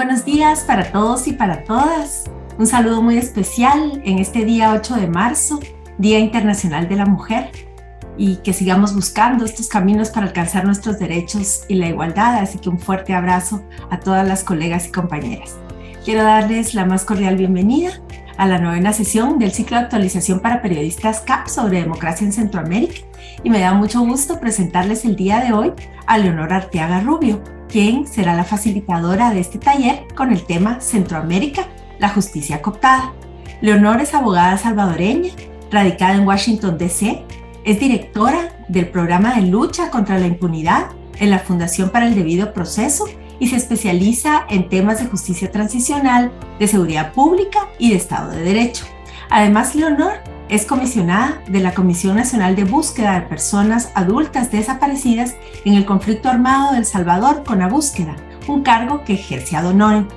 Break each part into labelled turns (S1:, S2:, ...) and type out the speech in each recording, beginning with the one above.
S1: buenos días para todos y para todas. Un saludo muy especial en este día 8 de marzo, Día Internacional de la Mujer, y que sigamos buscando estos caminos para alcanzar nuestros derechos y la igualdad. Así que un fuerte abrazo a todas las colegas y compañeras. Quiero darles la más cordial bienvenida a la 9ª sesión del ciclo de actualización para periodistas CAP sobre democracia en Centroamérica, y me da mucho gusto presentarles el día de hoy a Leonor Arteaga Rubio, quien será la facilitadora de este taller con el tema Centroamérica, la justicia cooptada. Leonor es abogada salvadoreña, radicada en Washington, D.C., es directora del programa de lucha contra la impunidad en la Fundación para el Debido Proceso y se especializa en temas de justicia transicional, de seguridad pública y de Estado de Derecho. Además, Leonor es comisionada de la Comisión Nacional de Búsqueda de Personas Adultas Desaparecidas en el conflicto armado de El Salvador con la búsqueda, un cargo que ejerce ad honorem.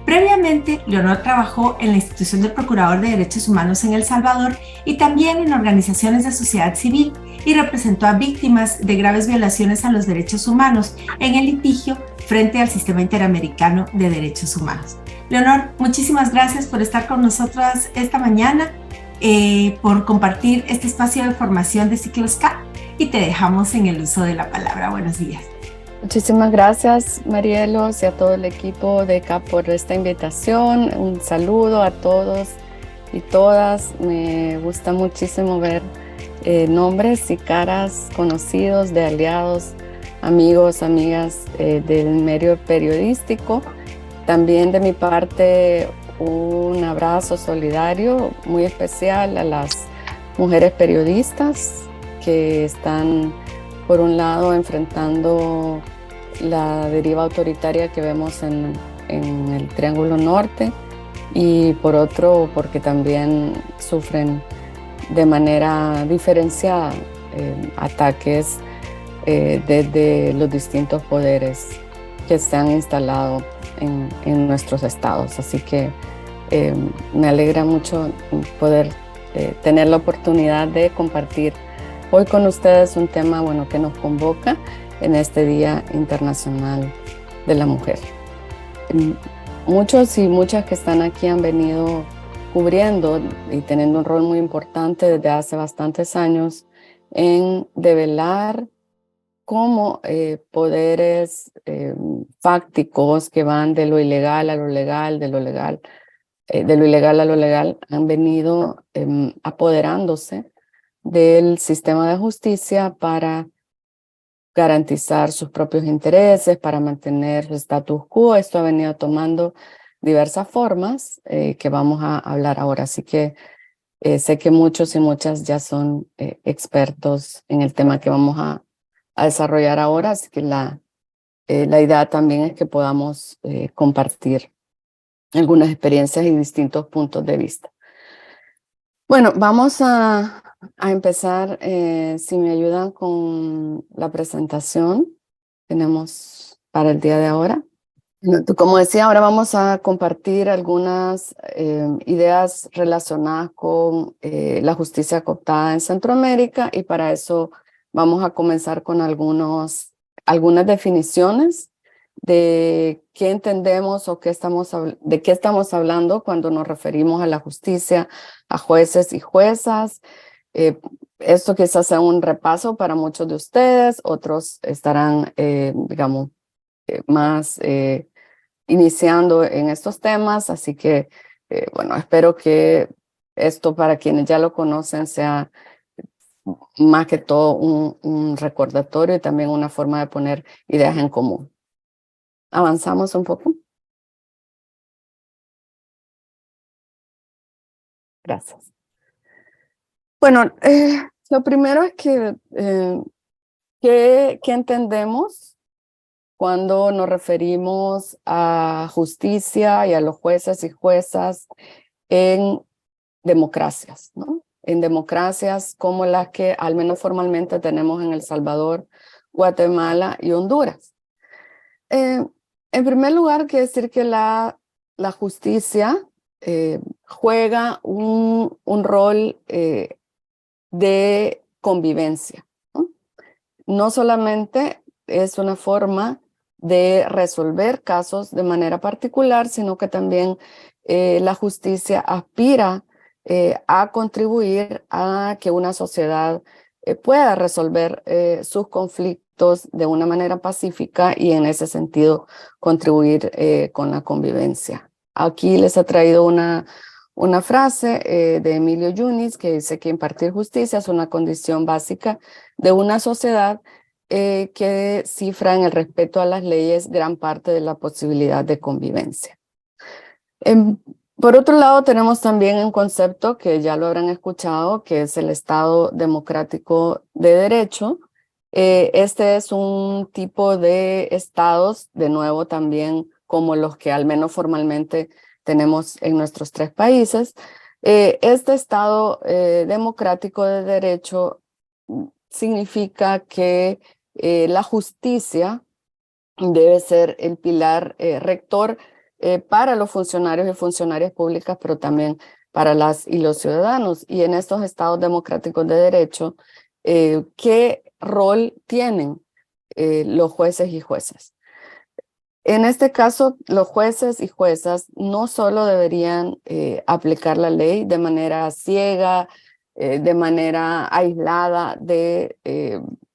S1: Previamente, Leonor trabajó en la institución del Procurador de Derechos Humanos en El Salvador y también en organizaciones de sociedad civil, y representó a víctimas de graves violaciones a los derechos humanos en el litigio frente al Sistema Interamericano de Derechos Humanos. Leonor, muchísimas gracias por estar con nosotras esta mañana, por compartir este espacio de formación de Ciclos CAP, y te dejamos en el uso de la palabra. Buenos días.
S2: Muchísimas gracias, Marielos, y a todo el equipo de CAP por esta invitación. Un saludo a todos y todas. Me gusta muchísimo ver nombres y caras conocidos de aliados, amigos, amigas del medio periodístico. También de mi parte, un abrazo solidario muy especial a las mujeres periodistas que están, por un lado, enfrentando la deriva autoritaria que vemos en el Triángulo Norte, y por otro, porque también sufren de manera diferenciada ataques desde los distintos poderes que se han instalado en nuestros estados. Así que me alegra mucho poder tener la oportunidad de compartir hoy con ustedes un tema que nos convoca en este Día Internacional de la Mujer. Muchos y muchas que están aquí han venido cubriendo y teniendo un rol muy importante desde hace bastantes años en develar cómo poderes fácticos que van de lo ilegal a lo legal, de lo ilegal a lo legal, han venido apoderándose del sistema de justicia para garantizar sus propios intereses, para mantener su status quo. Esto ha venido tomando diversas formas que vamos a hablar ahora. Así que sé que muchos y muchas ya son expertos en el tema que vamos a desarrollar ahora. Así que la idea también es que podamos compartir algunas experiencias y distintos puntos de vista. Bueno, vamos a empezar, si me ayudan con la presentación tenemos para el día de ahora. Como decía, ahora vamos a compartir algunas ideas relacionadas con la justicia cooptada en Centroamérica, y para eso vamos a comenzar con algunas definiciones de qué entendemos o de qué estamos hablando cuando nos referimos a la justicia, a jueces y juezas. Esto quizás sea un repaso para muchos de ustedes, otros estarán, más iniciando en estos temas, así que, espero que esto para quienes ya lo conocen sea más que todo un recordatorio y también una forma de poner ideas en común. ¿Avanzamos un poco? Gracias. Bueno, lo primero es que, ¿qué entendemos cuando nos referimos a justicia y a los jueces y juezas en democracias, ¿no? En democracias como las que al menos formalmente tenemos en El Salvador, Guatemala y Honduras. En primer lugar, quiero decir que la justicia juega un rol de convivencia, ¿no? No solamente es una forma de resolver casos de manera particular, sino que también la justicia aspira a contribuir a que una sociedad pueda resolver sus conflictos de una manera pacífica y en ese sentido contribuir con la convivencia. Aquí les he traído una frase de Emilio Yunis que dice que impartir justicia es una condición básica de una sociedad que cifra en el respeto a las leyes gran parte de la posibilidad de convivencia. Por otro lado, tenemos también un concepto que ya lo habrán escuchado, que es el Estado democrático de derecho. Este es un tipo de estados, de nuevo también como los que al menos formalmente tenemos en nuestros 3 países. Este Estado democrático de derecho significa que la justicia debe ser el pilar rector para los funcionarios y funcionarias públicas, pero también para las y los ciudadanos. Y en estos estados democráticos de derecho, ¿qué rol tienen los jueces y juezas? En este caso, los jueces y juezas no solo deberían aplicar la ley de manera ciega, de manera aislada de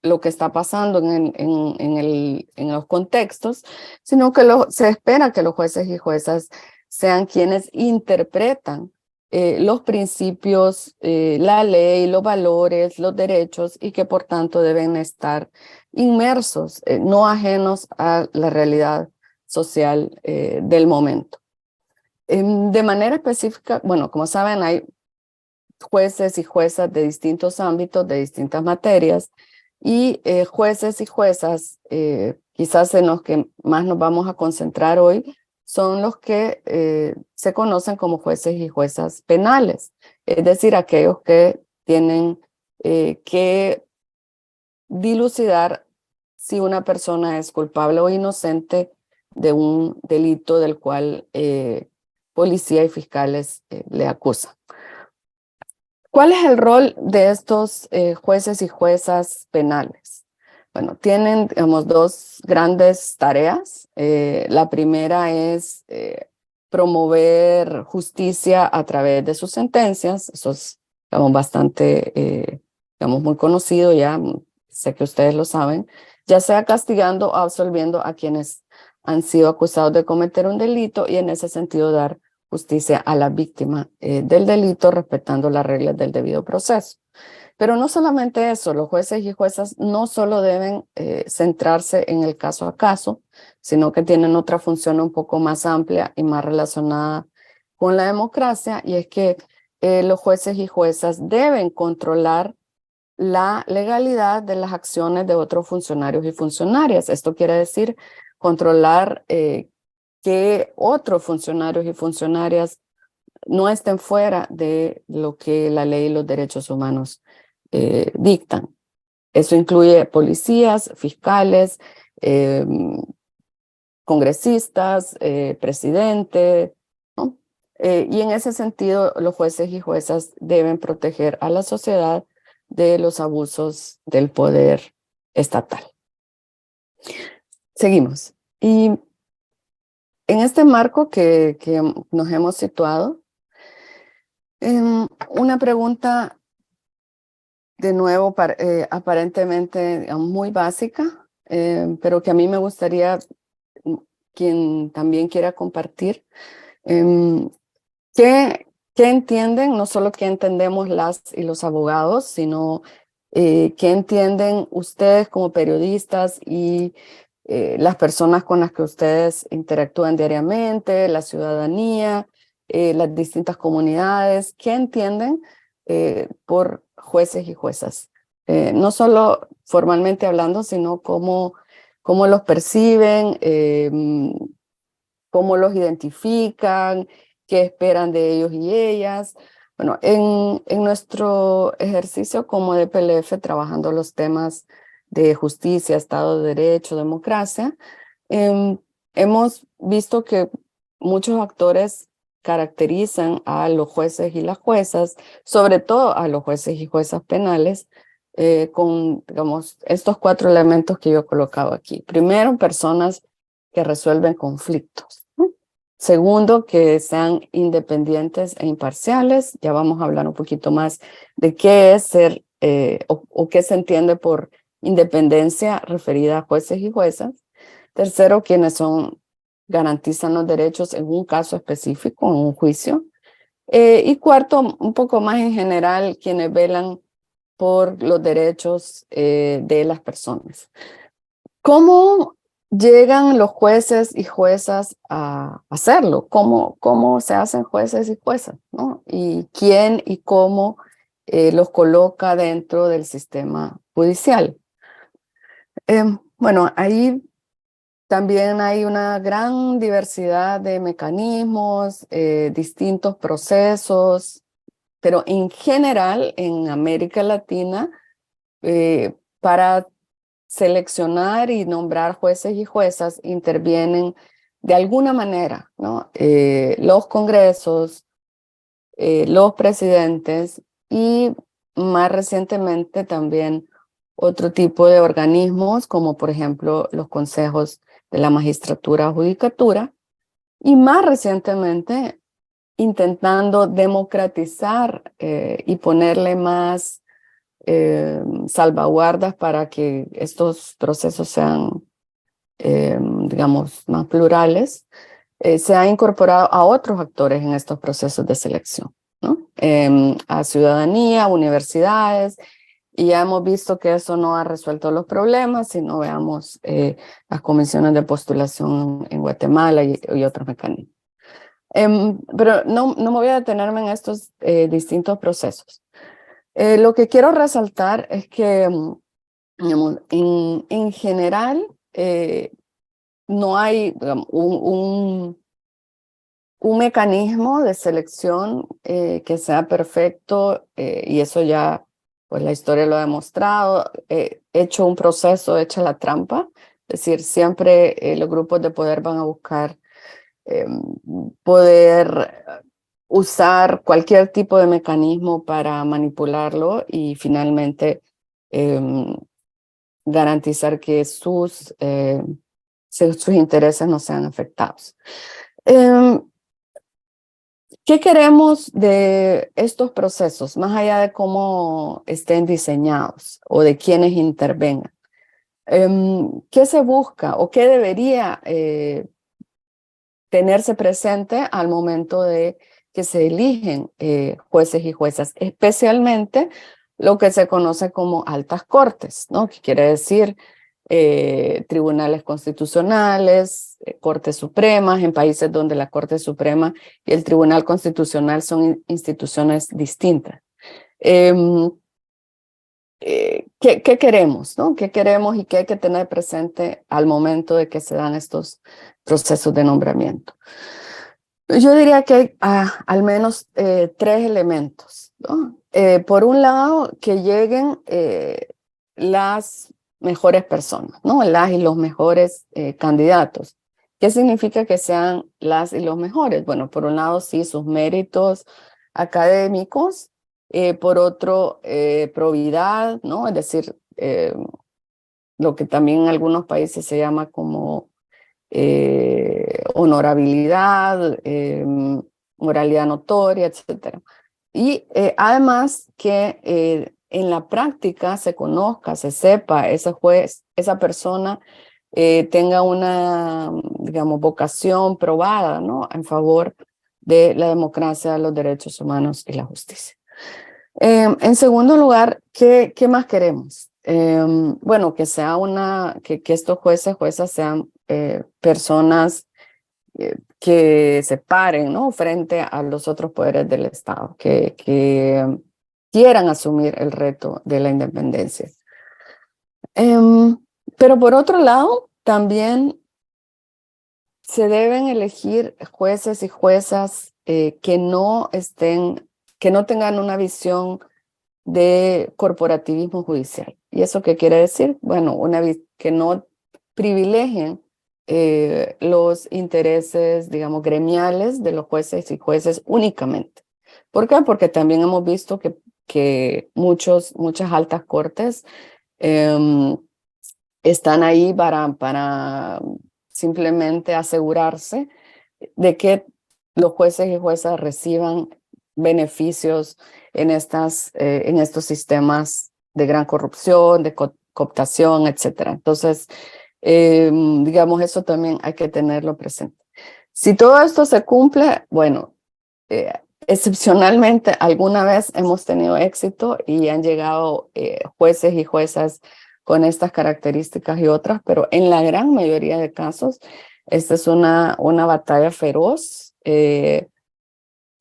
S2: lo que está pasando en los contextos, sino que se espera que los jueces y juezas sean quienes interpretan los principios, la ley, los valores, los derechos y que por tanto deben estar inmersos, no ajenos a la realidad social del momento. De manera específica, bueno, como saben, hay jueces y juezas de distintos ámbitos, de distintas materias, y jueces y juezas, quizás en los que más nos vamos a concentrar hoy, son los que se conocen como jueces y juezas penales, es decir, aquellos que tienen que dilucidar si una persona es culpable o inocente de un delito del cual policía y fiscales le acusan. ¿Cuál es el rol de estos jueces y juezas penales? Bueno, tienen, digamos, 2 grandes tareas. La primera es promover justicia a través de sus sentencias. Eso es, digamos, bastante, digamos, muy conocido ya, sé que ustedes lo saben, ya sea castigando o absolviendo a quienes han sido acusados de cometer un delito y en ese sentido dar justicia a la víctima del delito, respetando las reglas del debido proceso. Pero no solamente eso, los jueces y juezas no solo deben centrarse en el caso a caso, sino que tienen otra función un poco más amplia y más relacionada con la democracia, y es que los jueces y juezas deben controlar la legalidad de las acciones de otros funcionarios y funcionarias. Esto quiere decir controlar que otros funcionarios y funcionarias no estén fuera de lo que la ley y los derechos humanos dictan. Eso incluye policías, fiscales, congresistas, presidente, ¿no? Y en ese sentido, los jueces y juezas deben proteger a la sociedad de los abusos del poder estatal. Seguimos. Y en este marco que nos hemos situado, una pregunta de nuevo aparentemente digamos, muy básica, pero que a mí me gustaría quien también quiera compartir. ¿Qué entienden? No solo qué entendemos las y los abogados, sino qué entienden ustedes como periodistas y las personas con las que ustedes interactúan diariamente, la ciudadanía, las distintas comunidades. ¿Qué entienden por jueces y juezas? No solo formalmente hablando, sino cómo los perciben, cómo los identifican, qué esperan de ellos y ellas. Bueno, en nuestro ejercicio como DPLF, trabajando los temas de justicia, Estado de Derecho, democracia, hemos visto que muchos actores caracterizan a los jueces y las juezas, sobre todo a los jueces y juezas penales, con, digamos, estos 4 elementos que yo he colocado aquí. Primero, personas que resuelven conflictos, ¿no? Segundo, que sean independientes e imparciales. Ya vamos a hablar un poquito más de qué es ser o qué se entiende por independencia referida a jueces y juezas. Tercero, quienes garantizan los derechos en un caso específico, en un juicio. Y cuarto, un poco más en general, quienes velan por los derechos de las personas. ¿Cómo llegan los jueces y juezas a hacerlo? ¿Cómo se hacen jueces y juezas, ¿no? Y quién y cómo los coloca dentro del sistema judicial. Bueno, ahí también hay una gran diversidad de mecanismos, distintos procesos, pero en general en América Latina, para seleccionar y nombrar jueces y juezas intervienen de alguna manera, ¿no? Los congresos, los presidentes y más recientemente también otro tipo de organismos como por ejemplo los consejos de la magistratura o judicatura y más recientemente intentando democratizar y ponerle más salvaguardas para que estos procesos sean, digamos, más plurales, se ha incorporado a otros actores en estos procesos de selección, ¿no? A ciudadanía, universidades, y ya hemos visto que eso no ha resuelto los problemas, sino veamos las comisiones de postulación en Guatemala y otros mecanismos. Pero no me voy a detenerme en estos distintos procesos. Lo que quiero resaltar es que, digamos, en general, no hay, digamos, un mecanismo de selección que sea perfecto, y eso ya, pues la historia lo ha demostrado. Hecho un proceso, hecha la trampa, es decir, siempre los grupos de poder van a buscar poder usar cualquier tipo de mecanismo para manipularlo y finalmente garantizar que sus intereses no sean afectados. ¿Qué queremos de estos procesos, más allá de cómo estén diseñados o de quienes intervengan? ¿Qué se busca o qué debería tenerse presente al momento de que se eligen jueces y juezas, especialmente lo que se conoce como altas cortes, ¿no? Que quiere decir tribunales constitucionales, cortes supremas, en países donde la Corte Suprema y el Tribunal Constitucional son instituciones distintas. ¿Qué queremos, ¿no? ¿Qué queremos y qué hay que tener presente al momento de que se dan estos procesos de nombramiento? Yo diría que hay al menos tres elementos, ¿no? Por un lado, que lleguen las mejores personas, ¿no? Las y los mejores candidatos. ¿Qué significa que sean las y los mejores? Bueno, por un lado, sí, sus méritos académicos. Por otro, probidad, ¿no? Es decir, lo que también en algunos países se llama como honorabilidad, moralidad notoria, etc. Y además que en la práctica se conozca, se sepa, ese juez, esa persona tenga una, digamos, vocación probada, ¿no? En favor de la democracia, los derechos humanos y la justicia. En segundo lugar, ¿qué más queremos? Bueno, que sea que estos jueces, juezas sean personas que se paren, ¿no? Frente a los otros poderes del Estado, que quieran asumir el reto de la independencia. Pero por otro lado, también se deben elegir jueces y juezas que no tengan una visión de corporativismo judicial. ¿Y eso qué quiere decir? Bueno, que no privilegien los intereses, digamos, gremiales de los jueces y jueces únicamente. ¿Por qué? Porque también hemos visto que muchas altas cortes están ahí para simplemente asegurarse de que los jueces y juezas reciban beneficios en estos sistemas de gran corrupción, de cooptación, etcétera. Entonces, digamos, eso también hay que tenerlo presente. Si todo esto se cumple, bueno, excepcionalmente alguna vez hemos tenido éxito y han llegado jueces y juezas con estas características y otras, pero en la gran mayoría de casos, esta es una batalla feroz.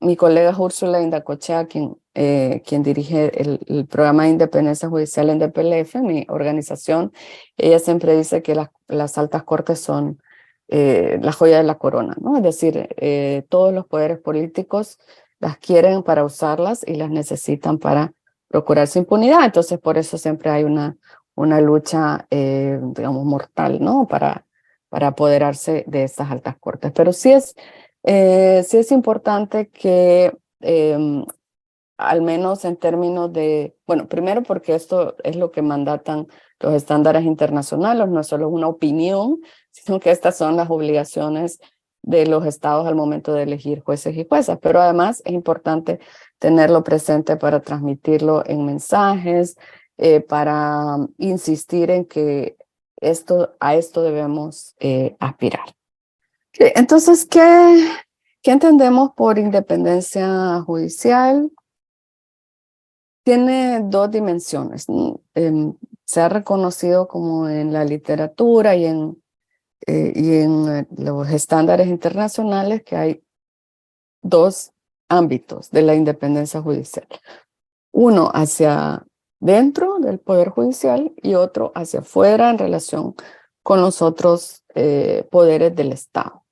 S2: Mi colega Úrsula Indacochea, quien dirige el programa de independencia judicial en DPLF, mi organización, ella siempre dice que las altas cortes son la joya de la corona, ¿no? Es decir, todos los poderes políticos las quieren para usarlas y las necesitan para procurarse impunidad. Entonces, por eso siempre hay una lucha, digamos, mortal, ¿no? Para apoderarse de estas altas cortes. Pero sí es importante que al menos en términos de, bueno, primero porque esto es lo que mandatan los estándares internacionales, no es solo una opinión, sino que estas son las obligaciones de los estados al momento de elegir jueces y juezas, pero además es importante tenerlo presente para transmitirlo en mensajes, para insistir en que a esto debemos aspirar. Entonces, ¿qué entendemos por independencia judicial? Tiene dos dimensiones. Se ha reconocido como en la literatura y en los estándares internacionales que hay dos ámbitos de la independencia judicial. Uno hacia dentro del Poder Judicial y otro hacia afuera en relación con los otros poderes del Estado.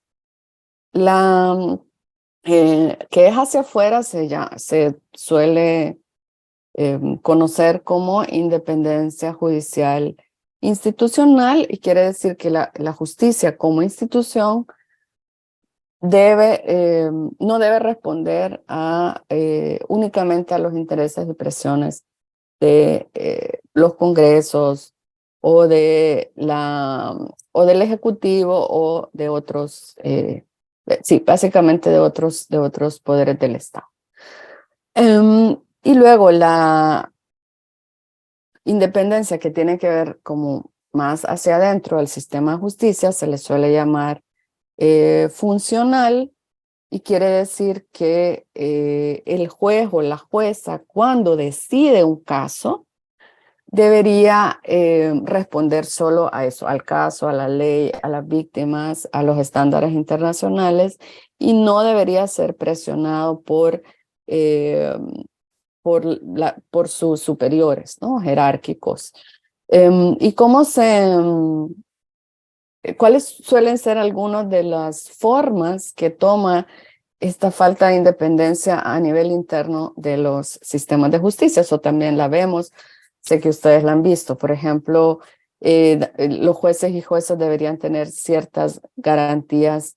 S2: Que es hacia afuera se suele conocer como independencia judicial institucional y quiere decir que la justicia como institución no debe responder únicamente a los intereses y presiones de los congresos o del Ejecutivo o de otros, sí, básicamente de otros poderes del Estado. Y luego la independencia que tiene que ver como más hacia adentro del sistema de justicia se le suele llamar funcional y quiere decir que el juez o la jueza cuando decide un caso debería responder solo a eso, al caso, a la ley, a las víctimas, a los estándares internacionales y no debería ser presionado por sus superiores, ¿no? Jerárquicos. ¿Y cuáles suelen ser algunas de las formas que toma esta falta de independencia a nivel interno de los sistemas de justicia? Eso también la vemos, sé que ustedes la han visto. Por ejemplo, los jueces y juezas deberían tener ciertas garantías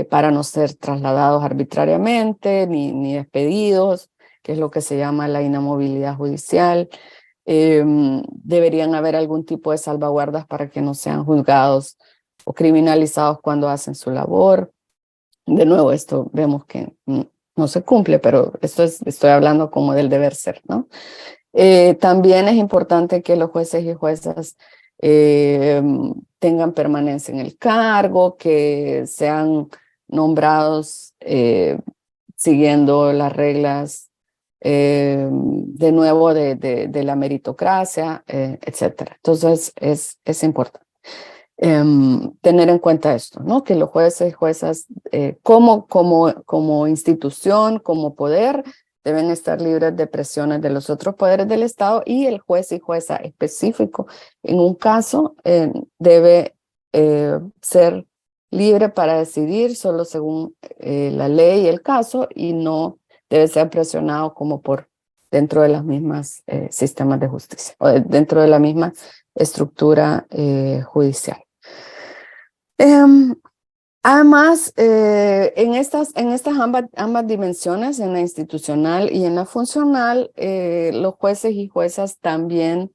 S2: para no ser trasladados arbitrariamente ni despedidos, que es lo que se llama la inamovilidad judicial. Deberían haber algún tipo de salvaguardas para que no sean juzgados o criminalizados cuando hacen su labor. De nuevo, esto vemos que no se cumple, pero estoy hablando como del deber ser, ¿no? También es importante que los jueces y juezas tengan permanencia en el cargo, que sean nombrados siguiendo las reglas de nuevo de la meritocracia, etcétera. Entonces es importante tener en cuenta esto, ¿no? Que los jueces y juezas como institución, como poder, deben estar libres de presiones de los otros poderes del Estado y el juez y jueza específico en un caso debe ser libre para decidir solo según la ley y el caso y no debe ser presionado como por dentro de las mismas sistemas de justicia o dentro de la misma estructura judicial. Además, en estas ambas dimensiones, en la institucional y en la funcional, los jueces y juezas también,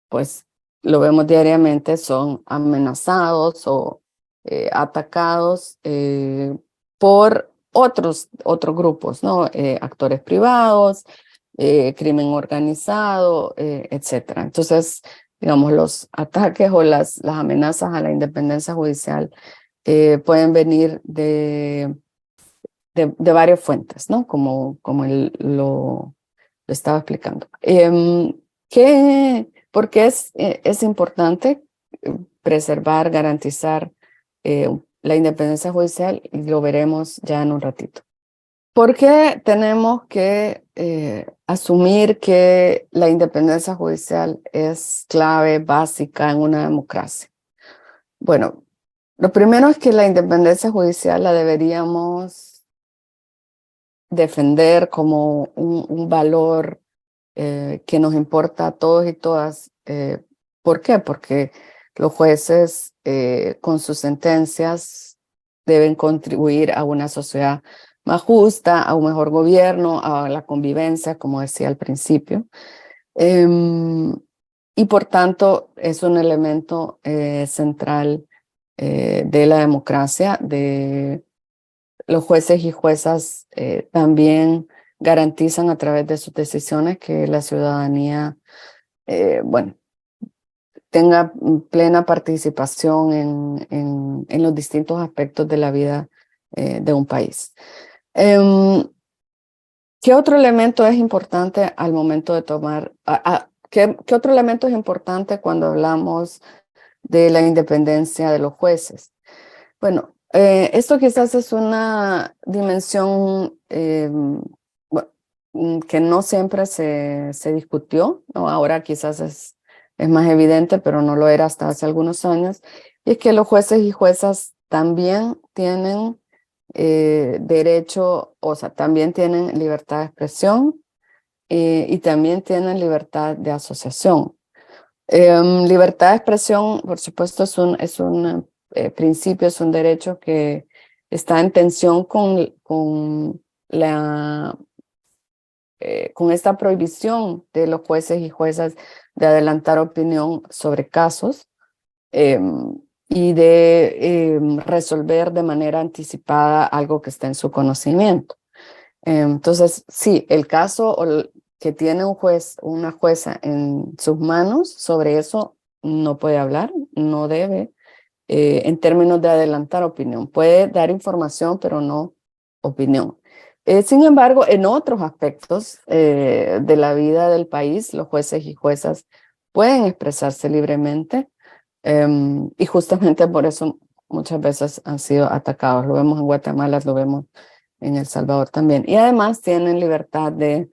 S2: pues lo vemos diariamente, son amenazados o atacados por otros grupos, ¿no? Actores privados, crimen organizado, etcétera. Entonces, digamos, los ataques o las amenazas a la independencia judicial pueden venir de varias fuentes, ¿no? Como lo estaba explicando. ¿Por qué es importante preservar, garantizar la independencia judicial? Y lo veremos ya en un ratito. ¿Por qué tenemos que asumir que la independencia judicial es clave, básica en una democracia? Bueno, lo primero es que la independencia judicial la deberíamos defender como un valor que nos importa a todos y todas. ¿Por qué? Porque los jueces con sus sentencias deben contribuir a una sociedad más justa, a un mejor gobierno, a la convivencia, como decía al principio. Y por tanto es un elemento central de la democracia. Los jueces y juezas también garantizan a través de sus decisiones que la ciudadanía, bueno, tenga plena participación en los distintos aspectos de la vida de un país. ¿Qué otro elemento es importante al momento de tomar, qué otro elemento es importante cuando hablamos de la independencia de los jueces? Bueno, esto quizás es una dimensión que no siempre se discutió, ¿no? Ahora quizás es más evidente, pero no lo era hasta hace algunos años, y es que los jueces y juezas también tienen derecho, o sea, también tienen libertad de expresión y también tienen libertad de asociación. Libertad de expresión, por supuesto, es un principio, es un derecho que está en tensión con esta prohibición de los jueces y juezas de adelantar opinión sobre casos y de resolver de manera anticipada algo que está en su conocimiento. Entonces, sí, el caso que tiene un juez o una jueza en sus manos, sobre eso no puede hablar, no debe, en términos de adelantar opinión. Puede dar información, pero no opinión. Sin embargo, en otros aspectos de la vida del país, los jueces y juezas pueden expresarse libremente y justamente por eso muchas veces han sido atacados. Lo vemos en Guatemala, lo vemos en El Salvador también. Y además tienen libertad de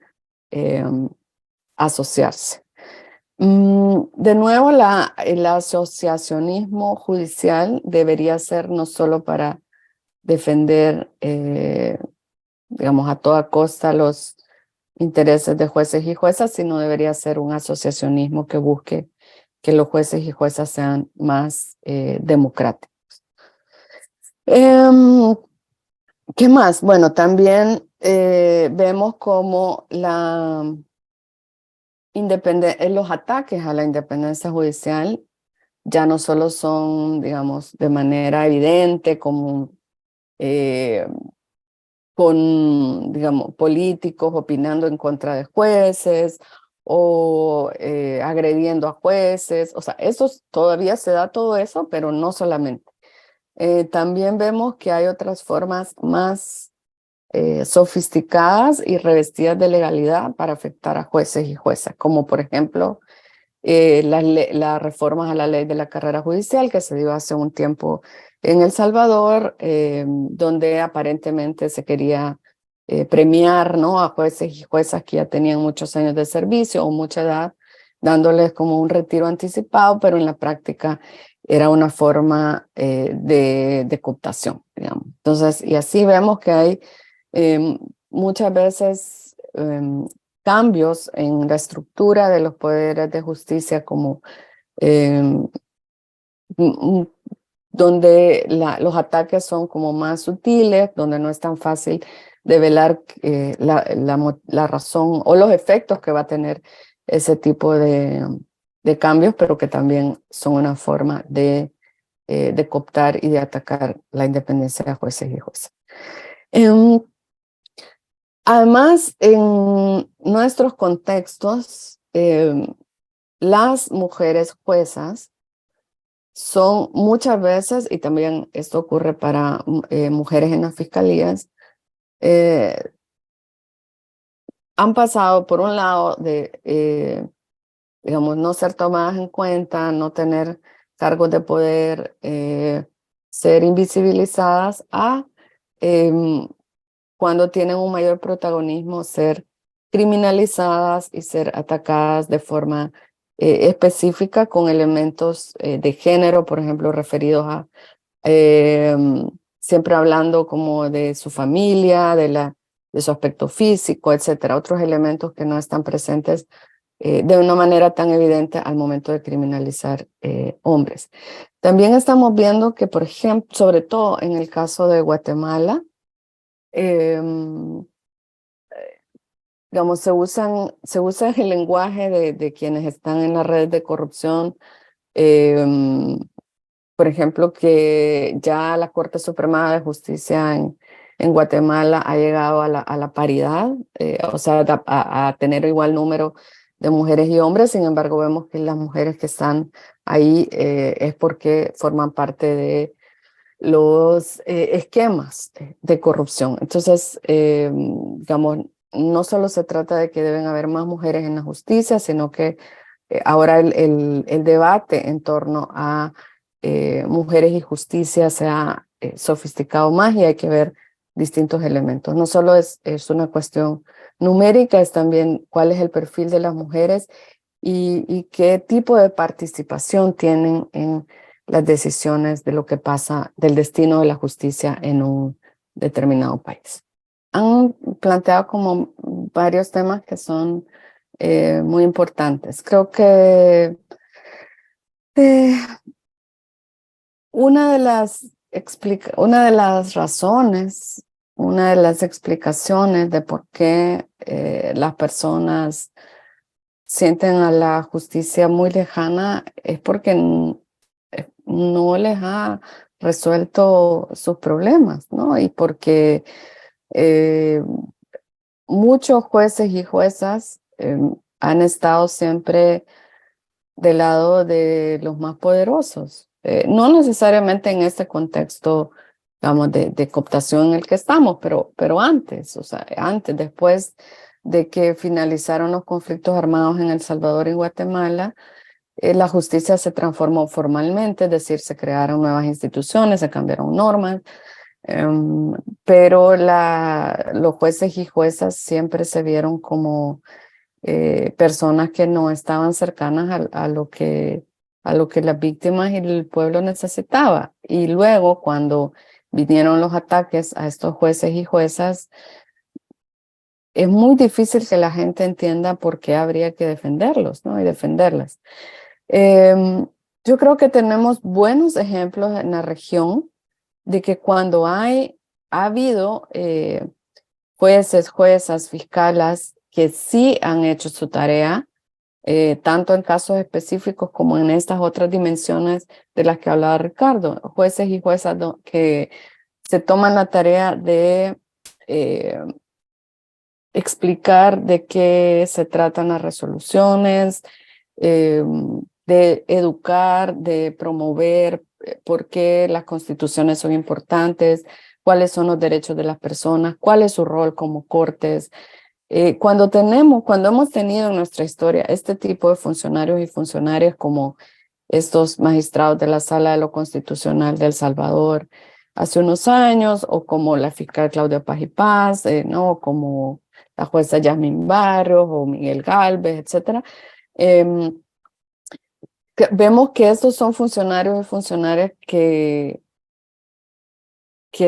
S2: asociarse. De nuevo, el asociacionismo judicial debería ser no solo para defender, digamos, a toda costa los intereses de jueces y juezas, sino debería ser un asociacionismo que busque que los jueces y juezas sean más democráticos. ¿Qué más? Bueno, también vemos como los ataques a la independencia judicial ya no solo son, digamos, de manera evidente, como con, digamos, políticos opinando en contra de jueces o agrediendo a jueces. O sea, todavía se da todo eso, pero no solamente. También vemos que hay otras formas más sofisticadas y revestidas de legalidad para afectar a jueces y juezas, como por ejemplo las reformas a la ley de la carrera judicial que se dio hace un tiempo en El Salvador, donde aparentemente se quería premiar, ¿no?, a jueces y juezas que ya tenían muchos años de servicio o mucha edad, dándoles como un retiro anticipado, pero en la práctica era una forma de cooptación, digamos. Entonces, y así vemos que hay muchas veces cambios en la estructura de los poderes de justicia, como donde los ataques son como más sutiles, donde no es tan fácil develar la razón o los efectos que va a tener ese tipo de cambios, pero que también son una forma de de cooptar y de atacar la independencia de jueces y juezas. Em, Además, en nuestros contextos, las mujeres juezas son muchas veces, y también esto ocurre para mujeres en las fiscalías, eh, han pasado por un lado de, digamos, no ser tomadas en cuenta, no tener cargos de poder, ser invisibilizadas, a cuando tienen un mayor protagonismo, ser criminalizadas y ser atacadas de forma específica con elementos de género, por ejemplo, referidos a eh, siempre hablando como de su familia, de su aspecto físico, etcétera, otros elementos que no están presentes de una manera tan evidente al momento de criminalizar hombres. También estamos viendo que, por ejemplo, sobre todo en el caso de Guatemala, digamos, se usa el lenguaje de quienes están en las redes de corrupción, por ejemplo, que ya la Corte Suprema de Justicia en Guatemala ha llegado a la paridad, o sea, a tener igual número de mujeres y hombres. Sin embargo, vemos que las mujeres que están ahí es porque forman parte de los esquemas de corrupción. Entonces, digamos, no solo se trata de que deben haber más mujeres en la justicia, sino que ahora el debate en torno a mujeres y justicia se ha sofisticado más y hay que ver distintos elementos. No solo es una cuestión numérica, es también cuál es el perfil de las mujeres y qué tipo de participación tienen en las decisiones de lo que pasa, del destino de la justicia en un determinado país. Han planteado como varios temas que son muy importantes. Creo que eh, una de las razones, una de las explicaciones de por qué las personas sienten a la justicia muy lejana es porque no les ha resuelto sus problemas, ¿no? Y porque eh, muchos jueces y juezas han estado siempre del lado de los más poderosos. No necesariamente en este contexto, digamos, de cooptación en el que estamos, pero antes, o sea, antes, después de que finalizaron los conflictos armados en El Salvador y Guatemala, la justicia se transformó formalmente, es decir, se crearon nuevas instituciones, se cambiaron normas, pero los jueces y juezas siempre se vieron como personas que no estaban cercanas a lo que las víctimas y el pueblo necesitaba. Y luego, cuando vinieron los ataques a estos jueces y juezas, es muy difícil que la gente entienda por qué habría que defenderlos, ¿no? Y defenderlas. Yo creo que tenemos buenos ejemplos en la región de que cuando ha habido jueces, juezas, fiscalas que sí han hecho su tarea, tanto en casos específicos como en estas otras dimensiones de las que hablaba Ricardo, jueces y juezas que se toman la tarea de explicar de qué se tratan las resoluciones, de educar, de promover por qué las constituciones son importantes, cuáles son los derechos de las personas, cuál es su rol como cortes. Cuando hemos tenido en nuestra historia este tipo de funcionarios y funcionarias como estos magistrados de la Sala de lo Constitucional de El Salvador hace unos años, o como la fiscal Claudia Paz y Paz, ¿no? Como la jueza Yasmín Barrios o Miguel Gálvez, etcétera. Vemos que estos son funcionarios y funcionarias que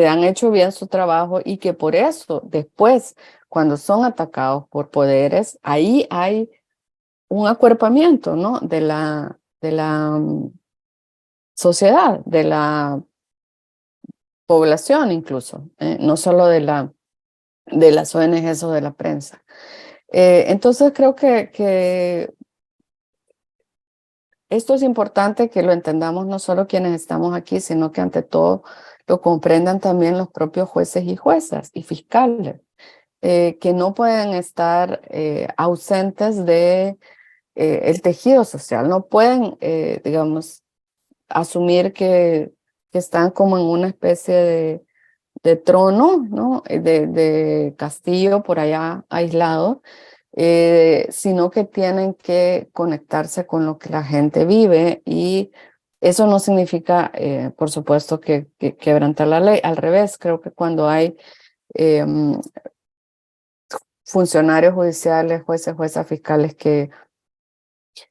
S2: han hecho bien su trabajo y que por eso después, cuando son atacados por poderes, ahí hay un acuerpamiento, ¿no? de la sociedad, de la población incluso, no solo de las ONGs o de la prensa. Entonces creo que esto es importante que lo entendamos no solo quienes estamos aquí, sino que ante todo lo comprendan también los propios jueces y juezas y fiscales, que no pueden estar ausentes de el tejido social, no pueden, digamos, asumir que están como en una especie de trono, ¿no? De castillo por allá aislado, sino que tienen que conectarse con lo que la gente vive y eso no significa, por supuesto, que quebrantar la ley. Al revés, creo que cuando hay eh, funcionarios judiciales, jueces, juezas, fiscales que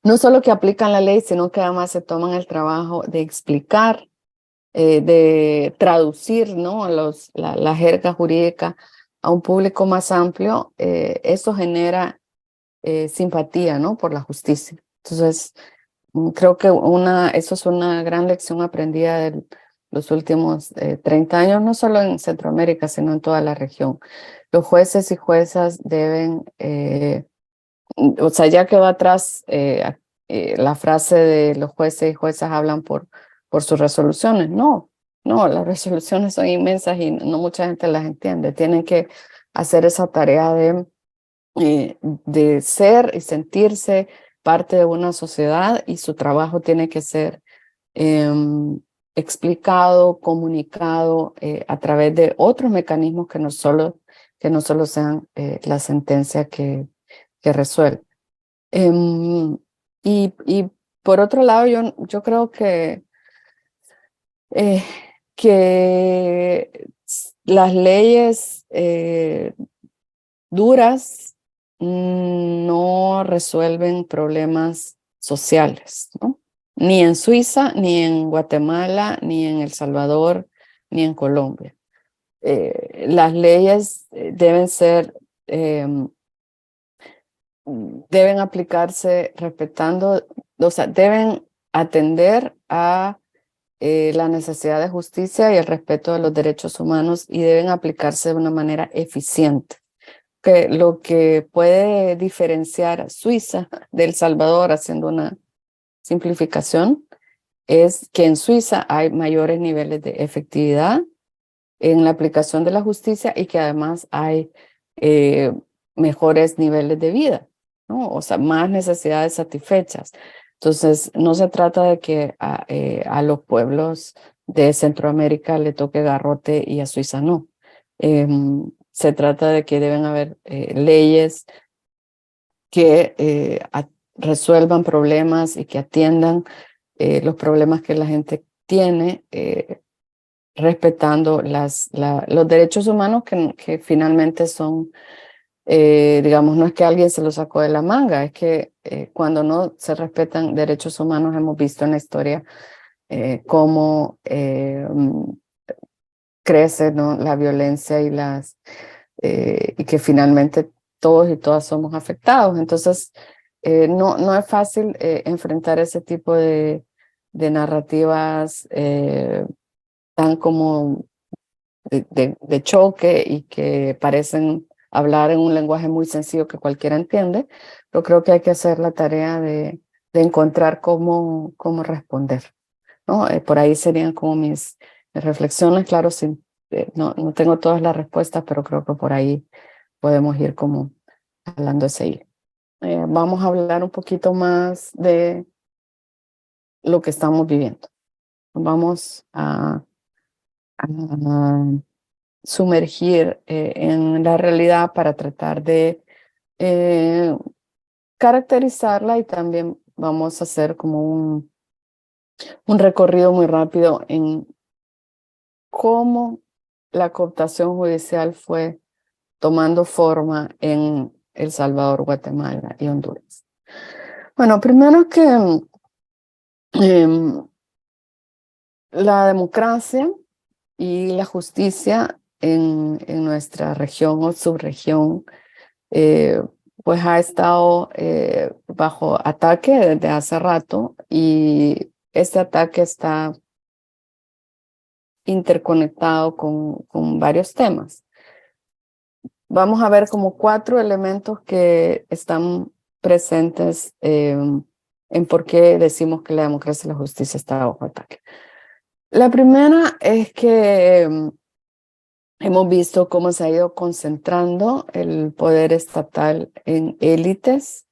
S2: no solo que aplican la ley, sino que además se toman el trabajo de explicar, de traducir, ¿no? La jerga jurídica a un público más amplio, eso genera simpatía, ¿no? Por la justicia. Entonces, creo que eso es una gran lección aprendida de los últimos 30 años, no solo en Centroamérica, sino en toda la región. Los jueces y juezas deben, o sea, ya que va atrás la frase de los jueces y juezas hablan por sus resoluciones. No, no, las resoluciones son inmensas y no mucha gente las entiende. Tienen que hacer esa tarea de ser y sentirse parte de una sociedad y su trabajo tiene que ser explicado, comunicado a través de otros mecanismos que no solo sean la sentencia que resuelve. Y por otro lado, yo creo eh, que las leyes duras no resuelven problemas sociales, ¿no? Ni en Suiza, ni en Guatemala, ni en El Salvador, ni en Colombia. Las leyes deben aplicarse respetando, o sea, deben atender a la necesidad de justicia y el respeto de los derechos humanos y deben aplicarse de una manera eficiente. Que lo que puede diferenciar a Suiza de El Salvador, haciendo una simplificación, es que en Suiza hay mayores niveles de efectividad en la aplicación de la justicia y que además hay mejores niveles de vida, ¿no? O sea, más necesidades satisfechas. Entonces, no se trata de que a los pueblos de Centroamérica le toque garrote y a Suiza no. Se trata de que deben haber leyes que resuelvan problemas y que atiendan los problemas que la gente tiene, respetando los derechos humanos que finalmente son, digamos, no es que alguien se los sacó de la manga, es que cuando no se respetan derechos humanos hemos visto en la historia cómo crece, ¿no? La violencia y que finalmente todos y todas somos afectados. Entonces, no es fácil enfrentar ese tipo de narrativas tan como de choque y que parecen hablar en un lenguaje muy sencillo que cualquiera entiende, pero creo que hay que hacer la tarea de encontrar cómo responder, ¿no? Por ahí serían como mis reflexiones, claro, no tengo todas las respuestas, pero creo que por ahí podemos ir como hablando ese hilo. Vamos a hablar un poquito más de lo que estamos viviendo. Vamos a sumergir en la realidad para tratar de caracterizarla y también vamos a hacer como un recorrido muy rápido en cómo la cooptación judicial fue tomando forma en El Salvador, Guatemala y Honduras. Bueno, primero que la democracia y la justicia en nuestra región o subregión pues ha estado bajo ataque desde hace rato y este ataque está interconectado con varios temas. Vamos a ver como 4 elementos que están presentes en por qué decimos que la democracia y la justicia está bajo ataque. La primera es que hemos visto cómo se ha ido concentrando el poder estatal en élites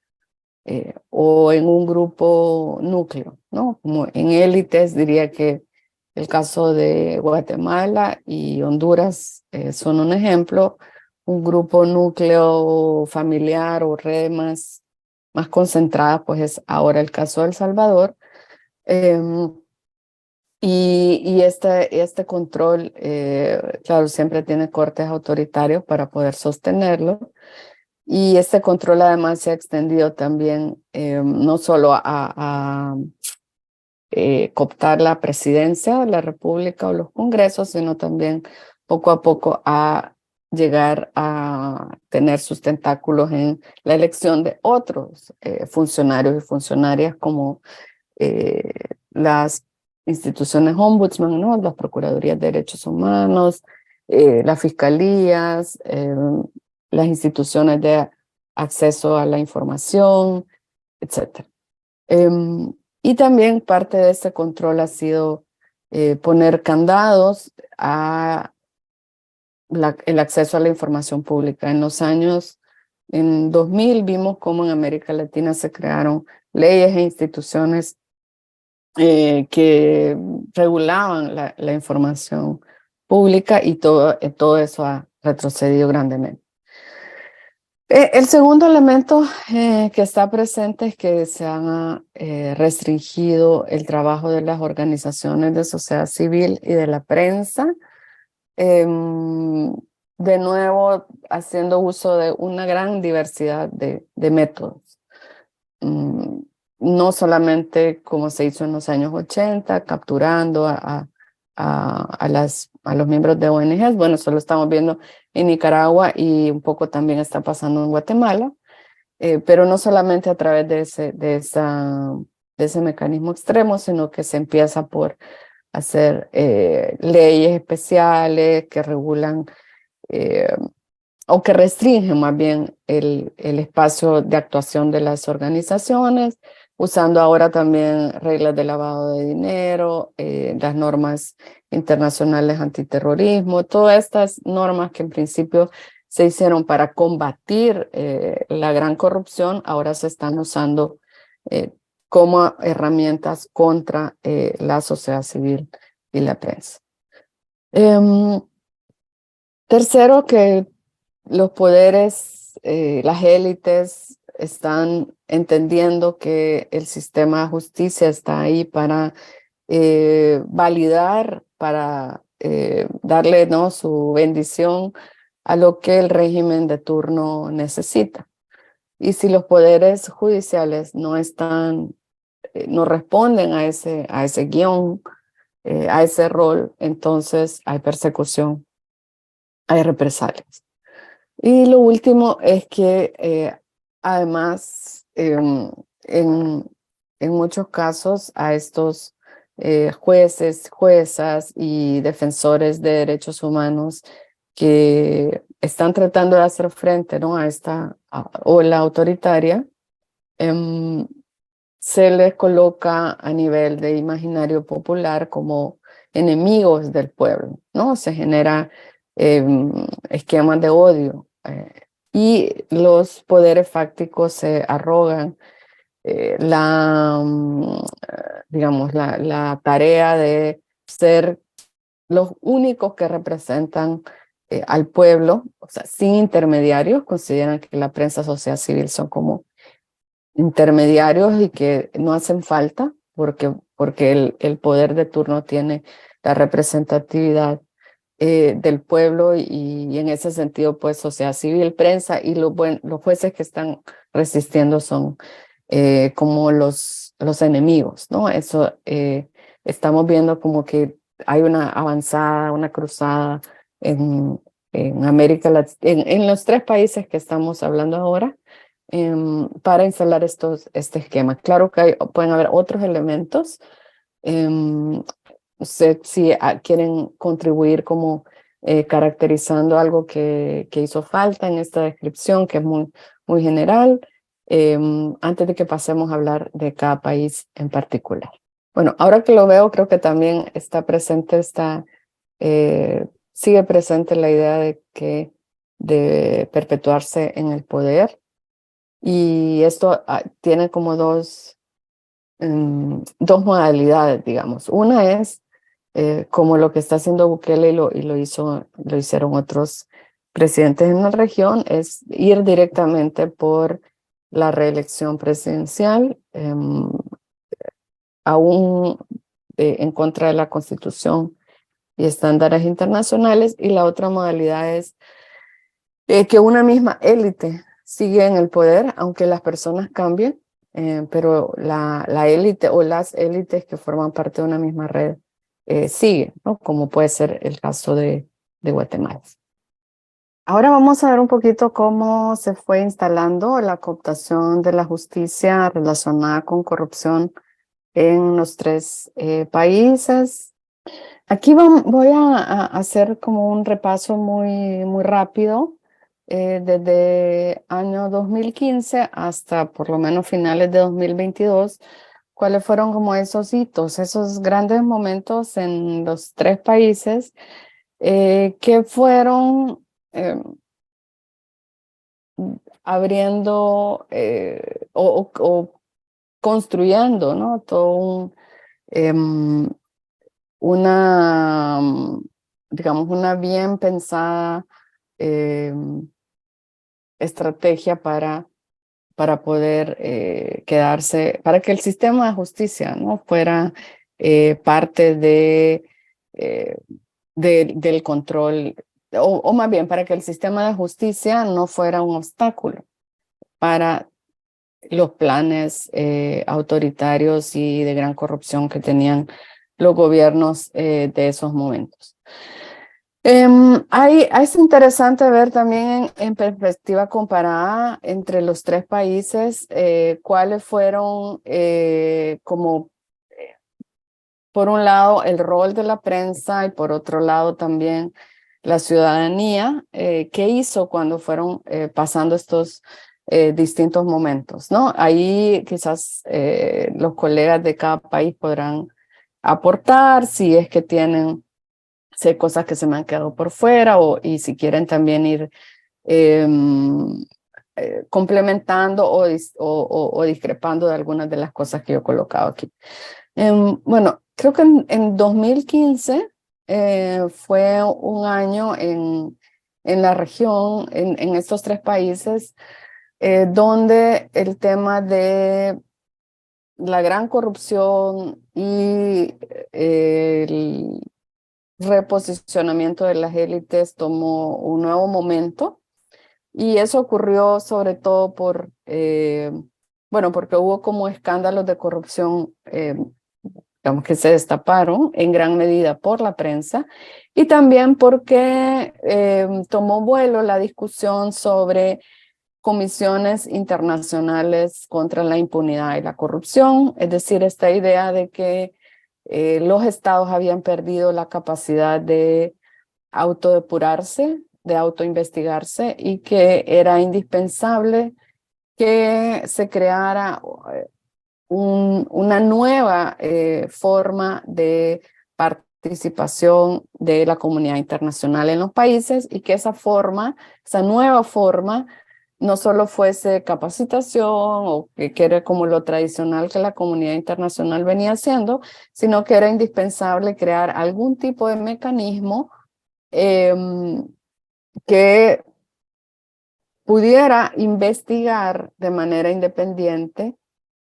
S2: o en un grupo núcleo, ¿no? Como en élites diría que el caso de Guatemala y Honduras son un ejemplo, un grupo núcleo familiar o red más concentrada, pues es ahora el caso de El Salvador. Y este control, claro, siempre tiene cortes autoritarios para poder sostenerlo. Y este control además se ha extendido también no solo a cooptar la presidencia de la República o los congresos, sino también poco a poco a llegar a tener sus tentáculos en la elección de otros funcionarios y funcionarias como las instituciones ombudsman, ¿no? Las procuradurías de derechos humanos, las fiscalías, las instituciones de acceso a la información, etc. Y también parte de este control ha sido poner candados a el acceso a la información pública. En 2000 vimos cómo en América Latina se crearon leyes e instituciones que regulaban la información pública y todo eso ha retrocedido grandemente. El segundo elemento que está presente es que se ha restringido el trabajo de las organizaciones de sociedad civil y de la prensa, de nuevo haciendo uso de una gran diversidad de métodos. No solamente como se hizo en los años 80, capturando a los miembros de ONGs, bueno, eso lo estamos viendo en Nicaragua y un poco también está pasando en Guatemala, pero no solamente a través de ese mecanismo extremo, sino que se empieza por hacer leyes especiales que regulan o que restringen más bien el espacio de actuación de las organizaciones, usando ahora también reglas de lavado de dinero, las normas internacionales antiterrorismo, todas estas normas que en principio se hicieron para combatir la gran corrupción, ahora se están usando como herramientas contra la sociedad civil y la prensa. Tercero, que los poderes, las élites están entendiendo que el sistema de justicia está ahí para validar, para darle, ¿no?, su bendición a lo que el régimen de turno necesita. Y si los poderes judiciales no responden a ese guión, a ese rol, entonces hay persecución, hay represalias. Y lo último es que además en muchos casos a estos jueces, juezas y defensores de derechos humanos que están tratando de hacer frente, ¿no?, a esta ola autoritaria, se les coloca a nivel de imaginario popular como enemigos del pueblo, ¿no? Se genera esquemas de odio y los poderes fácticos se arrogan digamos, la tarea de ser los únicos que representan al pueblo, o sea, sin intermediarios. Consideran que la prensa social civil son como intermediarios y que no hacen falta porque el poder de turno tiene la representatividad del pueblo y en ese sentido, pues, sociedad civil, prensa y los jueces que están resistiendo son como los enemigos, ¿no? Eso estamos viendo como que hay una avanzada, una cruzada en América Latina, en los tres países que estamos hablando ahora, para instalar este esquema. Claro que pueden haber otros elementos. No sé si quieren contribuir como caracterizando algo que hizo falta en esta descripción, que es muy general, antes de que pasemos a hablar de cada país en particular. Bueno, ahora que lo veo, creo que también está presente, sigue presente la idea de perpetuarse en el poder. Y esto tiene como dos modalidades, digamos. Una es como lo que está haciendo Bukele y lo hicieron otros presidentes en la región, es ir directamente por la reelección presidencial, aún en contra de la Constitución y estándares internacionales. Y la otra modalidad es que una misma élite sigue en el poder, aunque las personas cambien, pero la élite o las élites que forman parte de una misma red siguen, ¿no? Como puede ser el caso de Guatemala. Ahora vamos a ver un poquito cómo se fue instalando la cooptación de la justicia relacionada con corrupción en los tres países. Aquí voy a hacer como un repaso muy rápido desde año 2015 hasta por lo menos finales de 2022, cuáles fueron como esos hitos, esos grandes momentos en los tres países que fueron abriendo o construyendo, ¿no? Todo una, digamos, una bien pensada estrategia para poder quedarse, para que el sistema de justicia, ¿no? Fuera parte eh, del control, o más bien para que el sistema de justicia no fuera un obstáculo para los planes autoritarios y de gran corrupción que tenían los gobiernos de esos momentos. Es interesante ver también en perspectiva comparada entre los tres países cuáles fueron como, por un lado, el rol de la prensa y por otro lado también la ciudadanía, qué hizo cuando fueron pasando estos distintos momentos, ¿no? Ahí quizás los colegas de cada país podrán aportar si es que tienen cosas que se me han quedado por fuera y si quieren también ir complementando o discrepando de algunas de las cosas que yo he colocado aquí. Bueno, creo que en 2015 fue un año en la región, en estos tres países, donde el tema de la gran corrupción y el reposicionamiento de las élites tomó un nuevo momento, y eso ocurrió sobre todo porque hubo como escándalos de corrupción, digamos, que se destaparon en gran medida por la prensa, y también porque tomó vuelo la discusión sobre comisiones internacionales contra la impunidad y la corrupción, es decir, esta idea de que los estados habían perdido la capacidad de autodepurarse, de autoinvestigarse, y que era indispensable que se creara una nueva forma de participación de la comunidad internacional en los países, y que esa nueva forma, no solo fuese capacitación o que era como lo tradicional que la comunidad internacional venía haciendo, sino que era indispensable crear algún tipo de mecanismo que pudiera investigar de manera independiente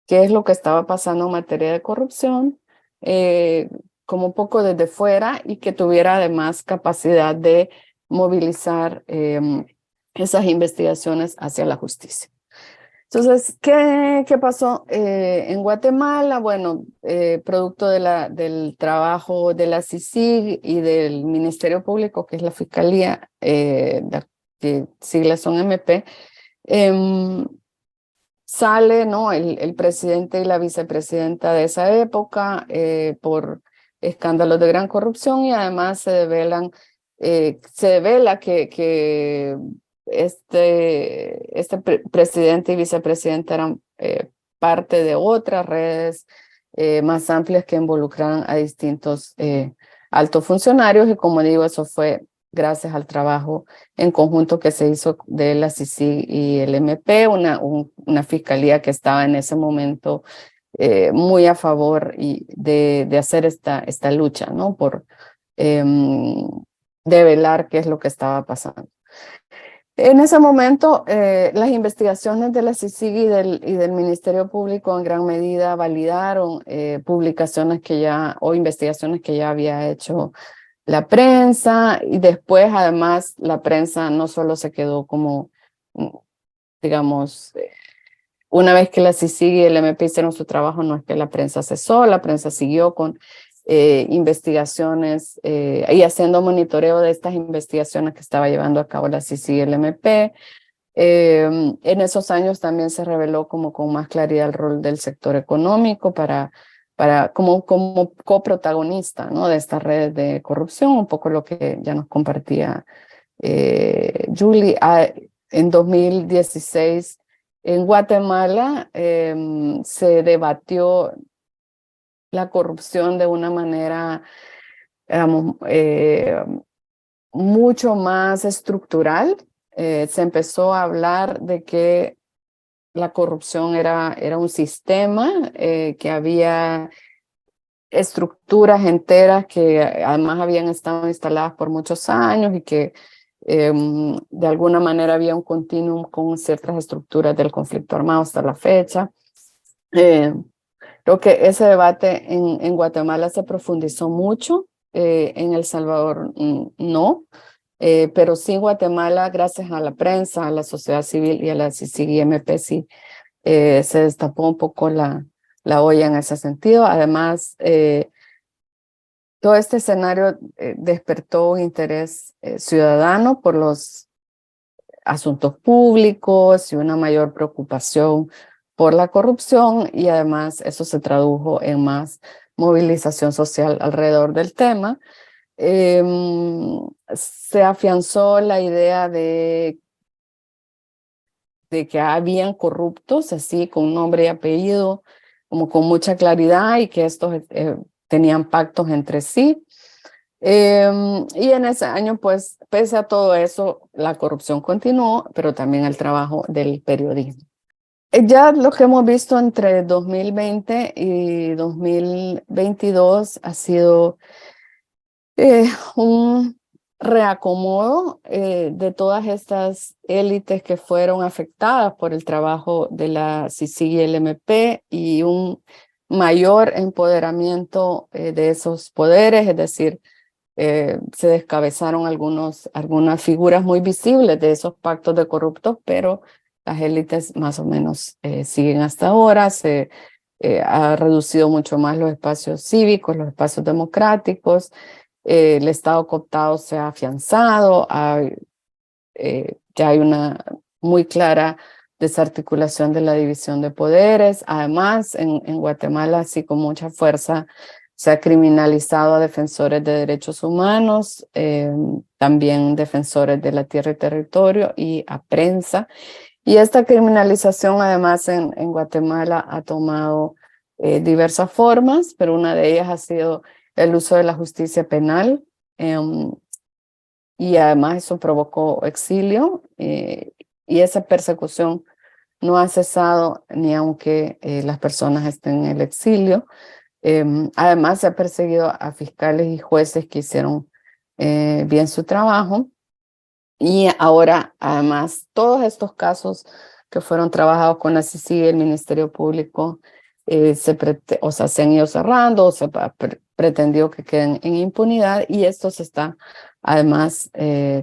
S2: qué es lo que estaba pasando en materia de corrupción, como un poco desde fuera, y que tuviera además capacidad de movilizar esas investigaciones hacia la justicia. Entonces, ¿qué pasó en Guatemala? Bueno, producto del trabajo de la CICIG y del Ministerio Público, que es la Fiscalía, que siglas son MP, sale, ¿no?, el presidente y la vicepresidenta de esa época por escándalos de gran corrupción, y además se devela que presidente y vicepresidente eran parte de otras redes más amplias que involucran a distintos altos funcionarios, y como digo, eso fue gracias al trabajo en conjunto que se hizo de la CICIG y el MP, una fiscalía que estaba en ese momento muy a favor de hacer esta lucha, ¿no? Por develar qué es lo que estaba pasando. En ese momento, las investigaciones de la CICIG y del Ministerio Público en gran medida validaron publicaciones o investigaciones que ya había hecho la prensa, y después además la prensa no solo se quedó como, digamos, una vez que la CICIG y el MP hicieron su trabajo, no es que la prensa cesó, la prensa siguió con investigaciones y haciendo monitoreo de estas investigaciones que estaba llevando a cabo la CICIG y el MP. En esos años también se reveló como con más claridad el rol del sector económico como coprotagonista, ¿no? De estas redes de corrupción, un poco lo que ya nos compartía Julie. En 2016 en Guatemala se debatió la corrupción de una manera, digamos, mucho más estructural. Se empezó a hablar de que la corrupción era un sistema, que había estructuras enteras que además habían estado instaladas por muchos años y que de alguna manera había un continuum con ciertas estructuras del conflicto armado hasta la fecha. Creo que ese debate en Guatemala se profundizó mucho, en El Salvador no, pero sí en Guatemala, gracias a la prensa, a la sociedad civil y a la CICIG y MP, sí se destapó un poco la olla en ese sentido. Además, todo este escenario despertó un interés ciudadano por los asuntos públicos y una mayor preocupación por la corrupción, y además eso se tradujo en más movilización social alrededor del tema. Se afianzó la idea de que habían corruptos, así con nombre y apellido, como con mucha claridad, y que estos tenían pactos entre sí. Y en ese año, pues, pese a todo eso, la corrupción continuó, pero también el trabajo del periodismo. Ya lo que hemos visto entre 2020 y 2022 ha sido un reacomodo de todas estas élites que fueron afectadas por el trabajo de la CICIG y el MP, y un mayor empoderamiento de esos poderes, es decir, se descabezaron algunas figuras muy visibles de esos pactos de corruptos, pero las élites más o menos siguen hasta ahora. Se ha reducido mucho más los espacios cívicos, los espacios democráticos. El Estado cooptado se ha afianzado, ya hay una muy clara desarticulación de la división de poderes. Además, en Guatemala, sí, con mucha fuerza, se ha criminalizado a defensores de derechos humanos, también defensores de la tierra y territorio, y a prensa. Y esta criminalización, además, en Guatemala ha tomado diversas formas, pero una de ellas ha sido el uso de la justicia penal, y además eso provocó exilio, y esa persecución no ha cesado ni aunque las personas estén en el exilio. Además se ha perseguido a fiscales y jueces que hicieron bien su trabajo, y ahora además todos estos casos que fueron trabajados con la CICIG y el Ministerio Público se han ido cerrando, o se pretendió que queden en impunidad, y esto se está además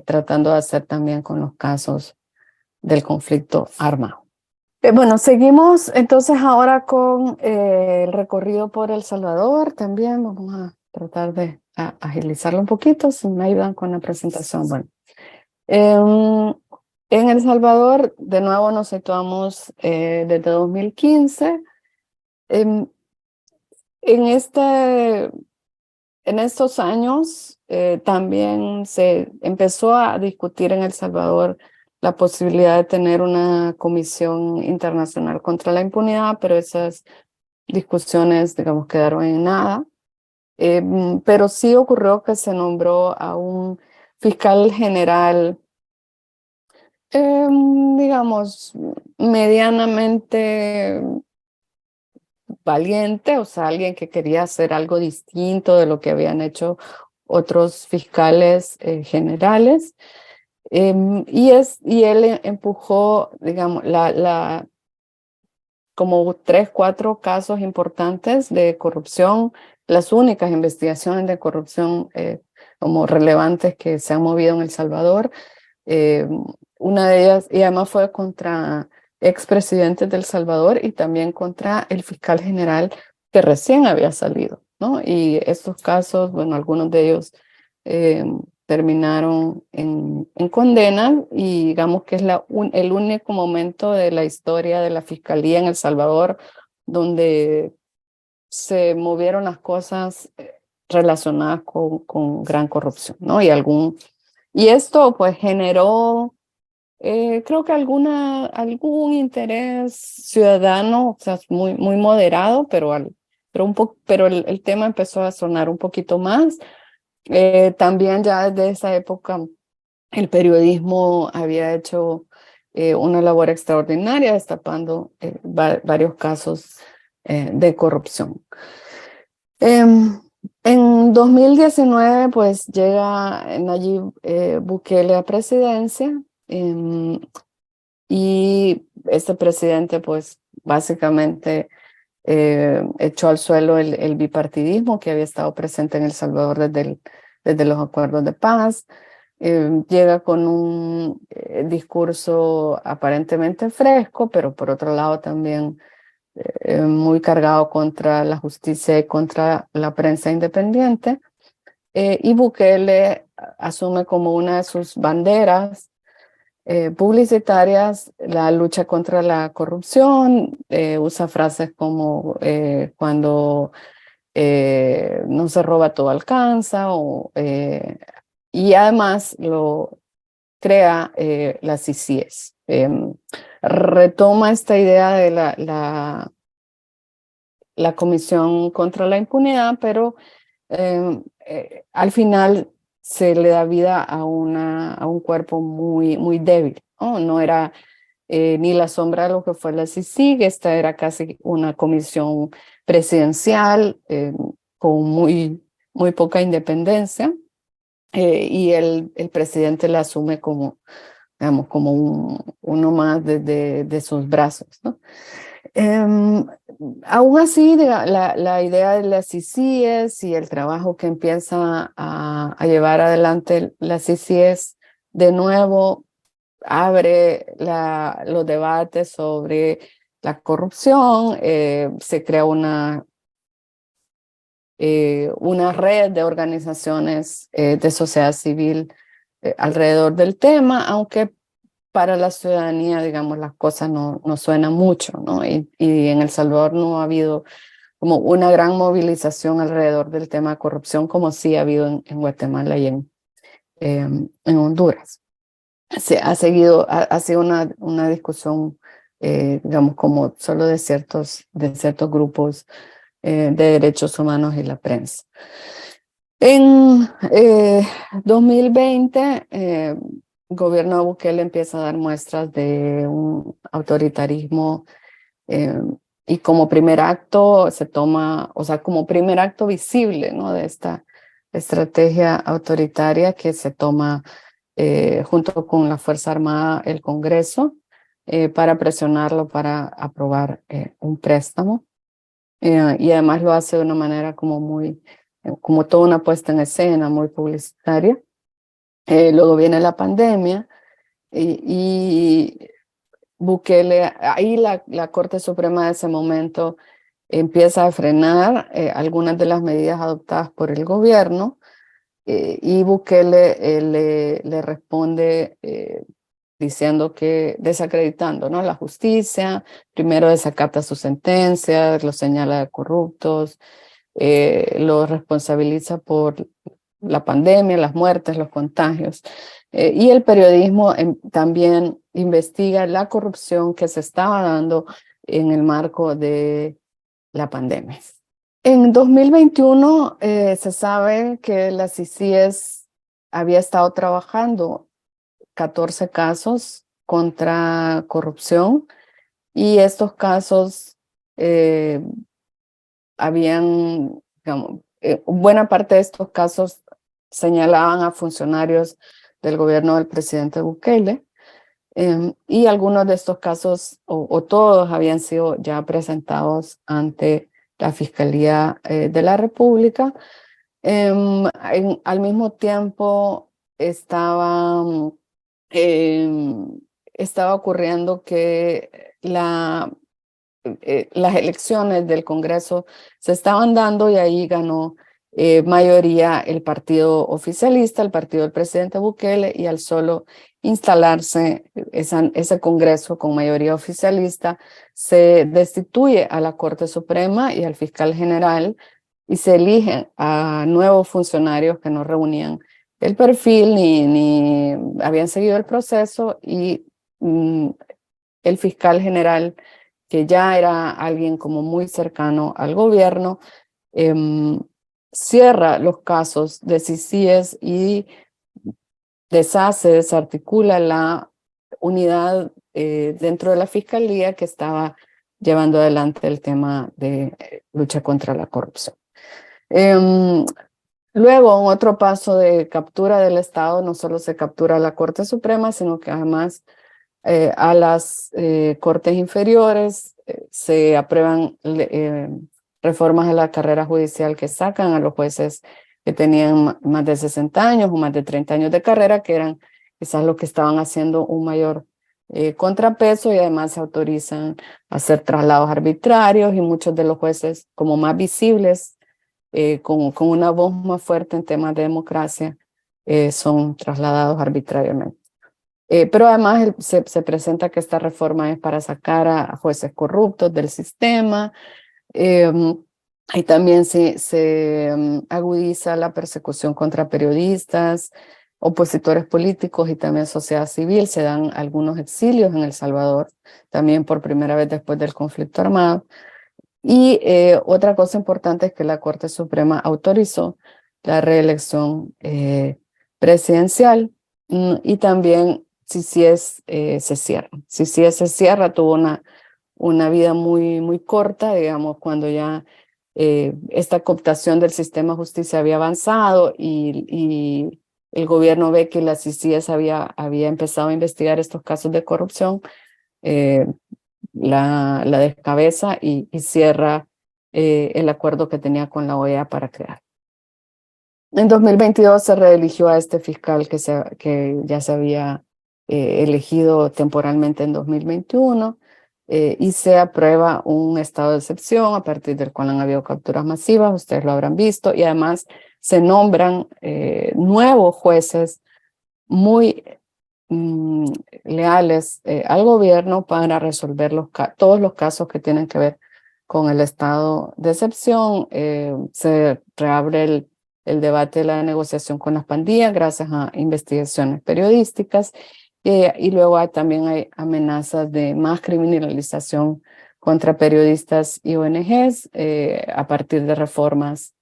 S2: tratando de hacer también con los casos del conflicto armado. Bueno, seguimos entonces ahora con el recorrido por El Salvador. También vamos a tratar de agilizarlo un poquito, si me ayudan con la presentación. Bueno, en El Salvador, de nuevo nos situamos desde 2015. En estos años también se empezó a discutir en El Salvador la posibilidad de tener una comisión internacional contra la impunidad, pero esas discusiones, digamos, quedaron en nada. Pero sí ocurrió que se nombró a un fiscal general, digamos, medianamente valiente, o sea, alguien que quería hacer algo distinto de lo que habían hecho otros fiscales generales. Y él empujó, digamos, como 3, 4 casos importantes de corrupción, las únicas investigaciones de corrupción como relevantes que se han movido en El Salvador. Eh, una de ellas, y además fue contra expresidentes de El Salvador y también contra el fiscal general que recién había salido, ¿no? Y estos casos, bueno, algunos de ellos eh, terminaron en condena, y digamos que es el único momento de la historia de la fiscalía en El Salvador donde se movieron las cosas relacionadas con gran corrupción, ¿no? Y esto pues generó, creo que algún interés ciudadano, o sea, muy, muy moderado, pero el tema empezó a sonar un poquito más. También ya desde esa época el periodismo había hecho una labor extraordinaria destapando varios casos de corrupción. Em, en 2019 pues llega Nayib Bukele a presidencia, y este presidente pues básicamente echó al suelo el bipartidismo que había estado presente en El Salvador desde los acuerdos de paz. Llega con un discurso aparentemente fresco, pero por otro lado también muy cargado contra la justicia y contra la prensa independiente. Y Bukele asume como una de sus banderas publicitarias la lucha contra la corrupción. Usa frases como cuando no se roba todo alcanza, y además lo crea las CICIES. Retoma esta idea de la Comisión contra la Impunidad, pero al final se le da vida a un cuerpo muy, muy débil, ¿no? No era ni la sombra de lo que fue la CICIG. Esta era casi una comisión presidencial con muy, muy poca independencia, y el presidente la asume como, digamos, como uno más de sus brazos, ¿no? Aún así, la idea de las CICIES y el trabajo que empieza a llevar adelante las CICIES de nuevo abre los debates sobre la corrupción. Se crea una red de organizaciones de sociedad civil alrededor del tema, aunque para la ciudadanía, digamos, las cosas no suenan mucho, ¿no? Y en El Salvador no ha habido como una gran movilización alrededor del tema de corrupción como sí ha habido en Guatemala y en Honduras. Ha sido una discusión, digamos, como solo de ciertos grupos de derechos humanos y la prensa. En 2020, gobierno de Bukele empieza a dar muestras de un autoritarismo, y como primer acto se toma, o sea, como primer acto visible, ¿no? De esta estrategia autoritaria que se toma junto con la Fuerza Armada, el Congreso, para presionarlo para aprobar un préstamo. Y además lo hace de una manera como toda una puesta en escena, muy publicitaria. Luego viene la pandemia y Bukele, ahí la Corte Suprema de ese momento empieza a frenar algunas de las medidas adoptadas por el gobierno, y Bukele le responde diciendo desacreditando, ¿no? La justicia, primero desacata sus sentencias, los señala de corruptos, los responsabiliza por la pandemia, las muertes, los contagios. Y el periodismo también investiga la corrupción que se estaba dando en el marco de la pandemia. En 2021 se sabe que la CICIES había estado trabajando 14 casos contra corrupción y estos casos digamos, buena parte de estos casos señalaban a funcionarios del gobierno del presidente Bukele, y algunos de estos casos, o todos, habían sido ya presentados ante la Fiscalía de la República. Al mismo tiempo estaba ocurriendo que las elecciones del Congreso se estaban dando y ahí ganó mayoría el partido oficialista, el partido del presidente Bukele, y al solo instalarse ese Congreso con mayoría oficialista, se destituye a la Corte Suprema y al fiscal general y se eligen a nuevos funcionarios que no reunían el perfil ni habían seguido el proceso, y el fiscal general, que ya era alguien como muy cercano al gobierno, cierra los casos de CICIES y desarticula la unidad dentro de la fiscalía que estaba llevando adelante el tema de lucha contra la corrupción. Luego, en otro paso de captura del Estado, no solo se captura a la Corte Suprema, sino que además a las cortes inferiores se aprueban reformas a la carrera judicial que sacan a los jueces que tenían más de 60 años o más de 30 años de carrera, que eran quizás los que estaban haciendo un mayor contrapeso, y además se autorizan a hacer traslados arbitrarios, y muchos de los jueces como más visibles, con una voz más fuerte en temas de democracia, son trasladados arbitrariamente. Pero además se presenta que esta reforma es para sacar a jueces corruptos del sistema, y también se agudiza la persecución contra periodistas, opositores políticos y también sociedad civil. Se dan algunos exilios en El Salvador, también por primera vez después del conflicto armado. Y otra cosa importante es que la Corte Suprema autorizó la reelección presidencial, y también CICIES se cierra. CICIES se cierra, tuvo una vida muy corta, digamos, cuando ya esta cooptación del sistema de justicia había avanzado y el gobierno ve que la CICIES había empezado a investigar estos casos de corrupción, la descabeza y cierra el acuerdo que tenía con la OEA para crear. En 2022 se reeligió a este fiscal que ya se había elegido temporalmente en 2021, y se aprueba un estado de excepción a partir del cual han habido capturas masivas, ustedes lo habrán visto, y además se nombran nuevos jueces muy leales al gobierno para resolver todos los casos que tienen que ver con el estado de excepción. Se reabre el debate de la negociación con las pandillas gracias a investigaciones periodísticas, y luego también hay amenazas de más criminalización contra periodistas y ONGs a partir de reformas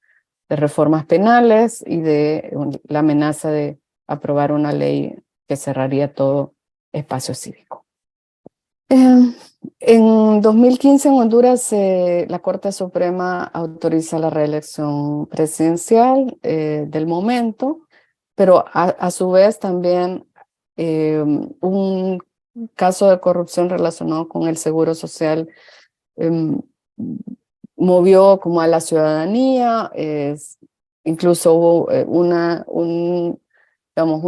S2: penales y de la amenaza de aprobar una ley que cerraría todo espacio cívico. En 2015 en Honduras la Corte Suprema autoriza la reelección presidencial del momento, pero a su vez también un caso de corrupción relacionado con el Seguro Social movió como a la ciudadanía. Incluso hubo digamos,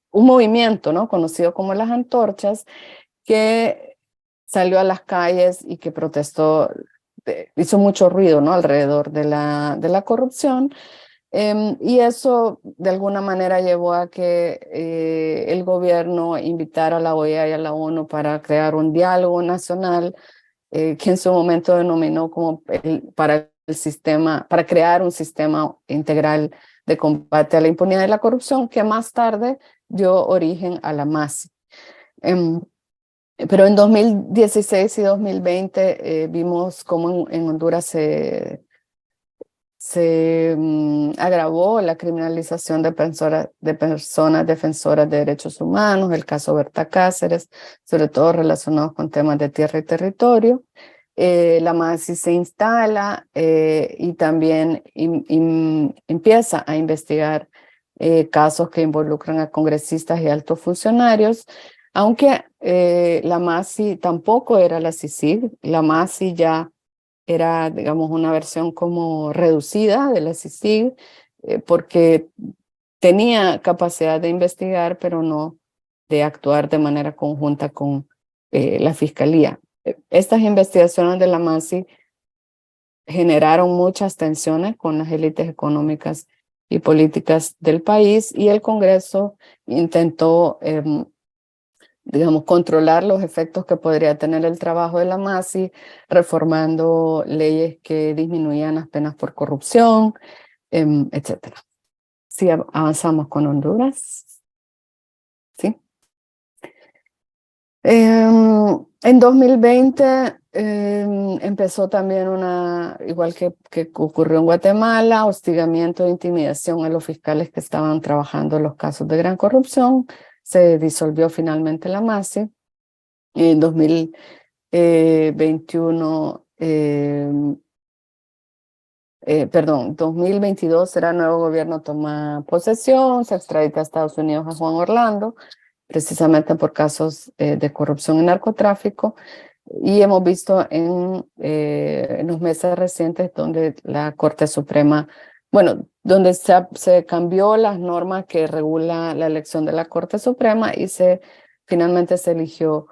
S2: un movimiento, ¿no?, conocido como las antorchas, que salió a las calles y que protestó, hizo mucho ruido, ¿no?, alrededor de la corrupción. Y eso de alguna manera llevó a que el gobierno invitara a la OEA y a la ONU para crear un diálogo nacional que en su momento denominó como para el sistema, para crear un sistema integral de combate a la impunidad y la corrupción, que más tarde dio origen a la MASI. Pero en 2016 y 2020 vimos cómo en Honduras se agravó la criminalización de personas defensoras de derechos humanos, el caso Berta Cáceres, sobre todo relacionados con temas de tierra y territorio. La MASI se instala y también empieza a investigar casos que involucran a congresistas y altos funcionarios, aunque la MASI tampoco era la CICIG, la MASI ya era, digamos, una versión como reducida de la CICIG, porque tenía capacidad de investigar, pero no de actuar de manera conjunta con la Fiscalía. Estas investigaciones de la MASI generaron muchas tensiones con las élites económicas y políticas del país, y el Congreso intentó digamos, controlar los efectos que podría tener el trabajo de la MASI, reformando leyes que disminuían las penas por corrupción, etc. Sí, avanzamos con Honduras. Sí. En 2020 empezó también igual que ocurrió en Guatemala, hostigamiento e intimidación a los fiscales que estaban trabajando en los casos de gran corrupción. Se disolvió finalmente la MASI. En 2021, 2022 el nuevo gobierno toma posesión, se extradita a Estados Unidos a Juan Orlando, precisamente por casos de corrupción y narcotráfico. Y hemos visto en los meses recientes donde la Corte Suprema, bueno, donde se cambió las normas que regula la elección de la Corte Suprema y finalmente se eligió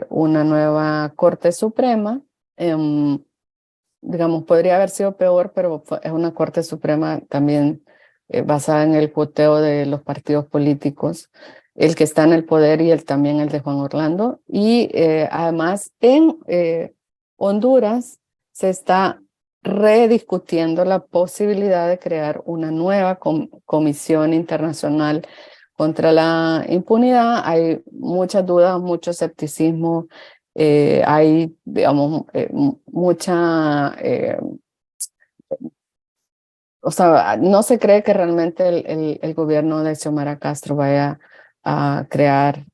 S2: una nueva Corte Suprema. Digamos, podría haber sido peor, pero es una Corte Suprema también basada en el cuoteo de los partidos políticos, el que está en el poder y también el de Juan Orlando. Y además en Honduras se está rediscutiendo la posibilidad de crear una nueva comisión internacional contra la impunidad. Hay muchas dudas, mucho escepticismo, hay, digamos, mucha... o sea, no se cree que realmente el gobierno de Xiomara Castro vaya a crear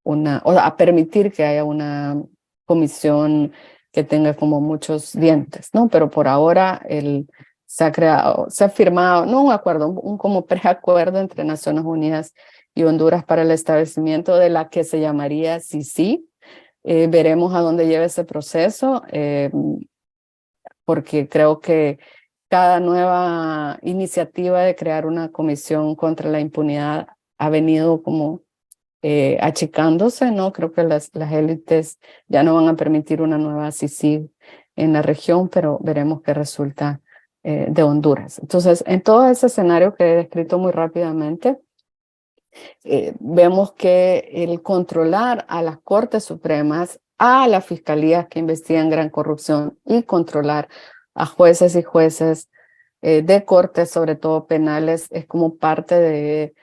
S2: o a permitir que haya una comisión que tenga como muchos dientes, ¿no? Pero por ahora se ha firmado, no un acuerdo, un como preacuerdo entre Naciones Unidas y Honduras para el establecimiento de la que se llamaría CICIG. Veremos a dónde lleva ese proceso, porque creo que cada nueva iniciativa de crear una comisión contra la impunidad ha venido como achicándose, ¿no? Creo que las élites ya no van a permitir una nueva CICIG en la región, pero veremos qué resulta de Honduras. Entonces, en todo ese escenario que he descrito muy rápidamente, vemos que el controlar a las Cortes Supremas, a las fiscalías que investigan gran corrupción y controlar a jueces y jueces de cortes, sobre todo penales, es como parte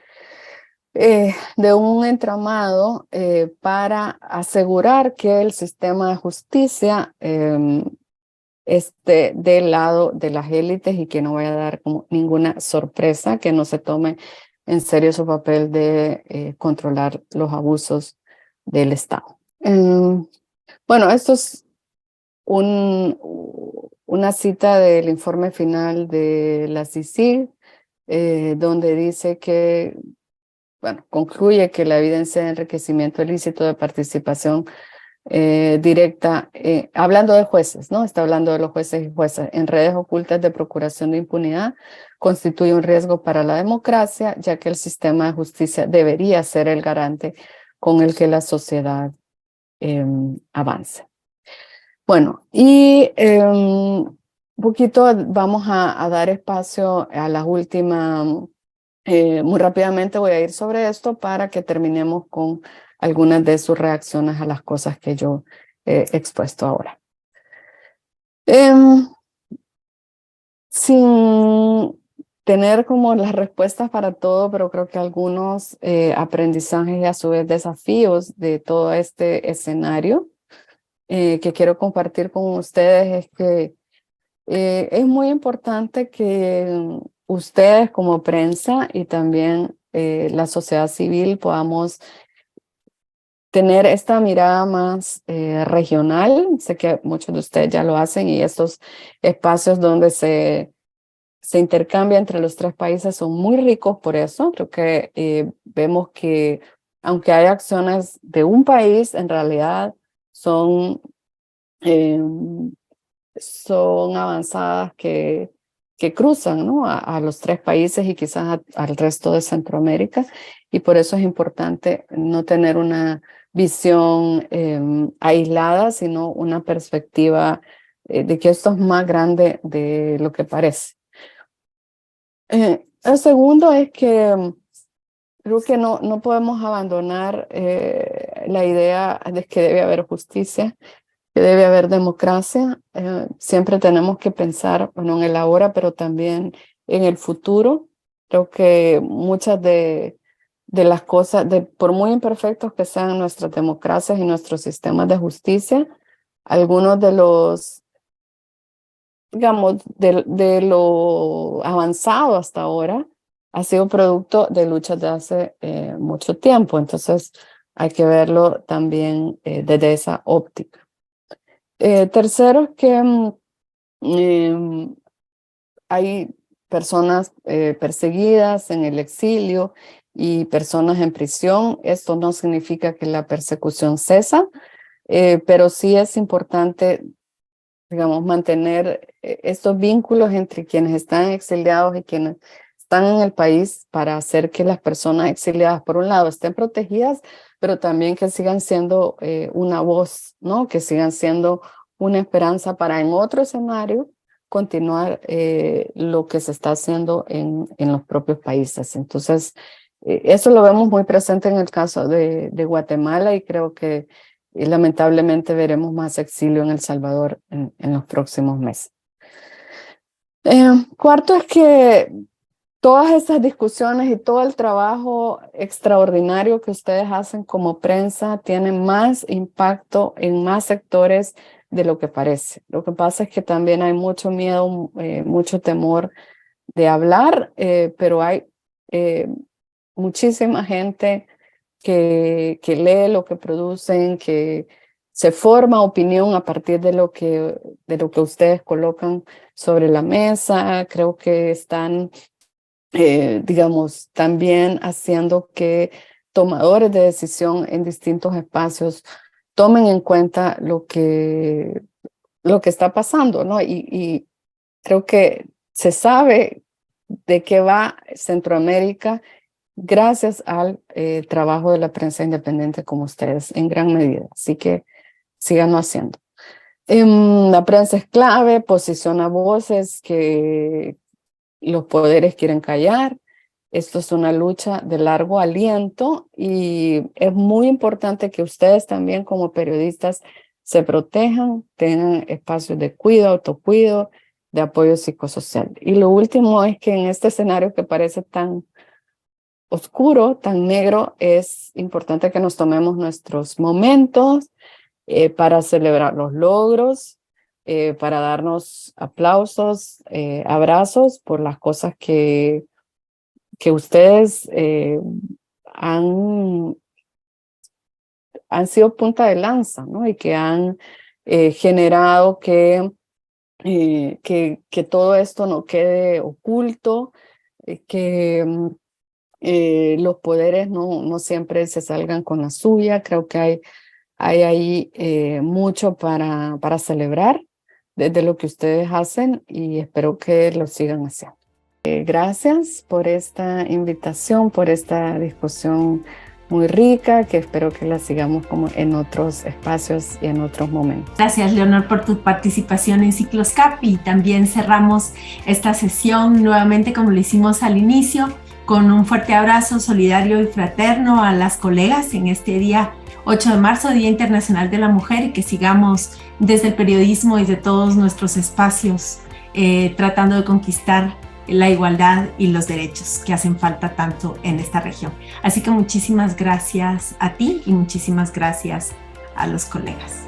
S2: de un entramado para asegurar que el sistema de justicia esté del lado de las élites y que no vaya a dar como ninguna sorpresa, que no se tome en serio su papel de controlar los abusos del Estado. Bueno, esto es una cita del informe final de la CICIG, donde dice que, bueno, concluye que la evidencia de enriquecimiento ilícito de participación directa, hablando de jueces, ¿no? Está hablando de los jueces y juezas en redes ocultas de procuración de impunidad, constituye un riesgo para la democracia, ya que el sistema de justicia debería ser el garante con el que la sociedad avance. Bueno, y un poquito vamos a dar espacio a las últimas, muy rápidamente voy a ir sobre esto para que terminemos con algunas de sus reacciones a las cosas que yo he expuesto ahora. Sin tener como las respuestas para todo, pero creo que algunos aprendizajes y a su vez desafíos de todo este escenario que quiero compartir con ustedes es que es muy importante que ustedes como prensa y también la sociedad civil podamos tener esta mirada más regional. Sé que muchos de ustedes ya lo hacen y estos espacios donde se intercambia entre los tres países son muy ricos por eso. Creo que vemos que aunque hay acciones de un país, en realidad son, eh, son avanzadas que cruzan, ¿no? a los tres países y quizás al resto de Centroamérica. Y por eso es importante no tener una visión aislada, sino una perspectiva de que esto es más grande de lo que parece. El segundo es que creo que no podemos abandonar la idea de que debe haber justicia, que debe haber democracia. Siempre tenemos que pensar, bueno, en el ahora, pero también en el futuro. Creo que muchas de las cosas, por muy imperfectos que sean nuestras democracias y nuestros sistemas de justicia, algunos de los, digamos, de lo avanzado hasta ahora ha sido producto de luchas de hace mucho tiempo. Entonces hay que verlo también desde esa óptica. Tercero es que hay personas perseguidas en el exilio y personas en prisión. Esto no significa que la persecución cesa, pero sí es importante, digamos, mantener estos vínculos entre quienes están exiliados y quienes están en el país para hacer que las personas exiliadas, por un lado, estén protegidas, pero también que sigan siendo una voz, ¿no? Que sigan siendo una esperanza para en otro escenario continuar lo que se está haciendo en los propios países. Entonces, eso lo vemos muy presente en el caso de Guatemala y creo que lamentablemente veremos más exilio en El Salvador en los próximos meses. Cuarto es que todas estas discusiones y todo el trabajo extraordinario que ustedes hacen como prensa tienen más impacto en más sectores de lo que parece. Lo que pasa es que también hay mucho miedo, mucho temor de hablar, pero hay muchísima gente que lee lo que producen, que se forma opinión a partir de lo que ustedes colocan sobre la mesa. Creo que están, digamos, también haciendo que tomadores de decisión en distintos espacios tomen en cuenta lo que está pasando, ¿no? Y creo que se sabe de qué va Centroamérica gracias al trabajo de la prensa independiente como ustedes, en gran medida. Así que síganlo haciendo. La prensa es clave, posiciona voces que los poderes quieren callar. Esto es una lucha de largo aliento y es muy importante que ustedes también como periodistas se protejan, tengan espacios de cuidado, autocuidado, de apoyo psicosocial. Y lo último es que en este escenario que parece tan oscuro, tan negro, es importante que nos tomemos nuestros momentos para celebrar los logros, para darnos aplausos, abrazos por las cosas que ustedes han sido punta de lanza, ¿no? Y que han generado que todo esto no quede oculto, que los poderes no siempre se salgan con la suya. Creo que hay ahí mucho para celebrar desde lo que ustedes hacen y espero que lo sigan haciendo. Gracias por esta invitación, por esta discusión muy rica, que espero que la sigamos como en otros espacios y en otros momentos.
S1: Gracias, Leonor, por tu participación en Cicloscap y también cerramos esta sesión nuevamente como lo hicimos al inicio, con un fuerte abrazo solidario y fraterno a las colegas en este día 8 de marzo, Día Internacional de la Mujer, y que sigamos desde el periodismo y de todos nuestros espacios tratando de conquistar la igualdad y los derechos que hacen falta tanto en esta región. Así que muchísimas gracias a ti y muchísimas gracias a los colegas.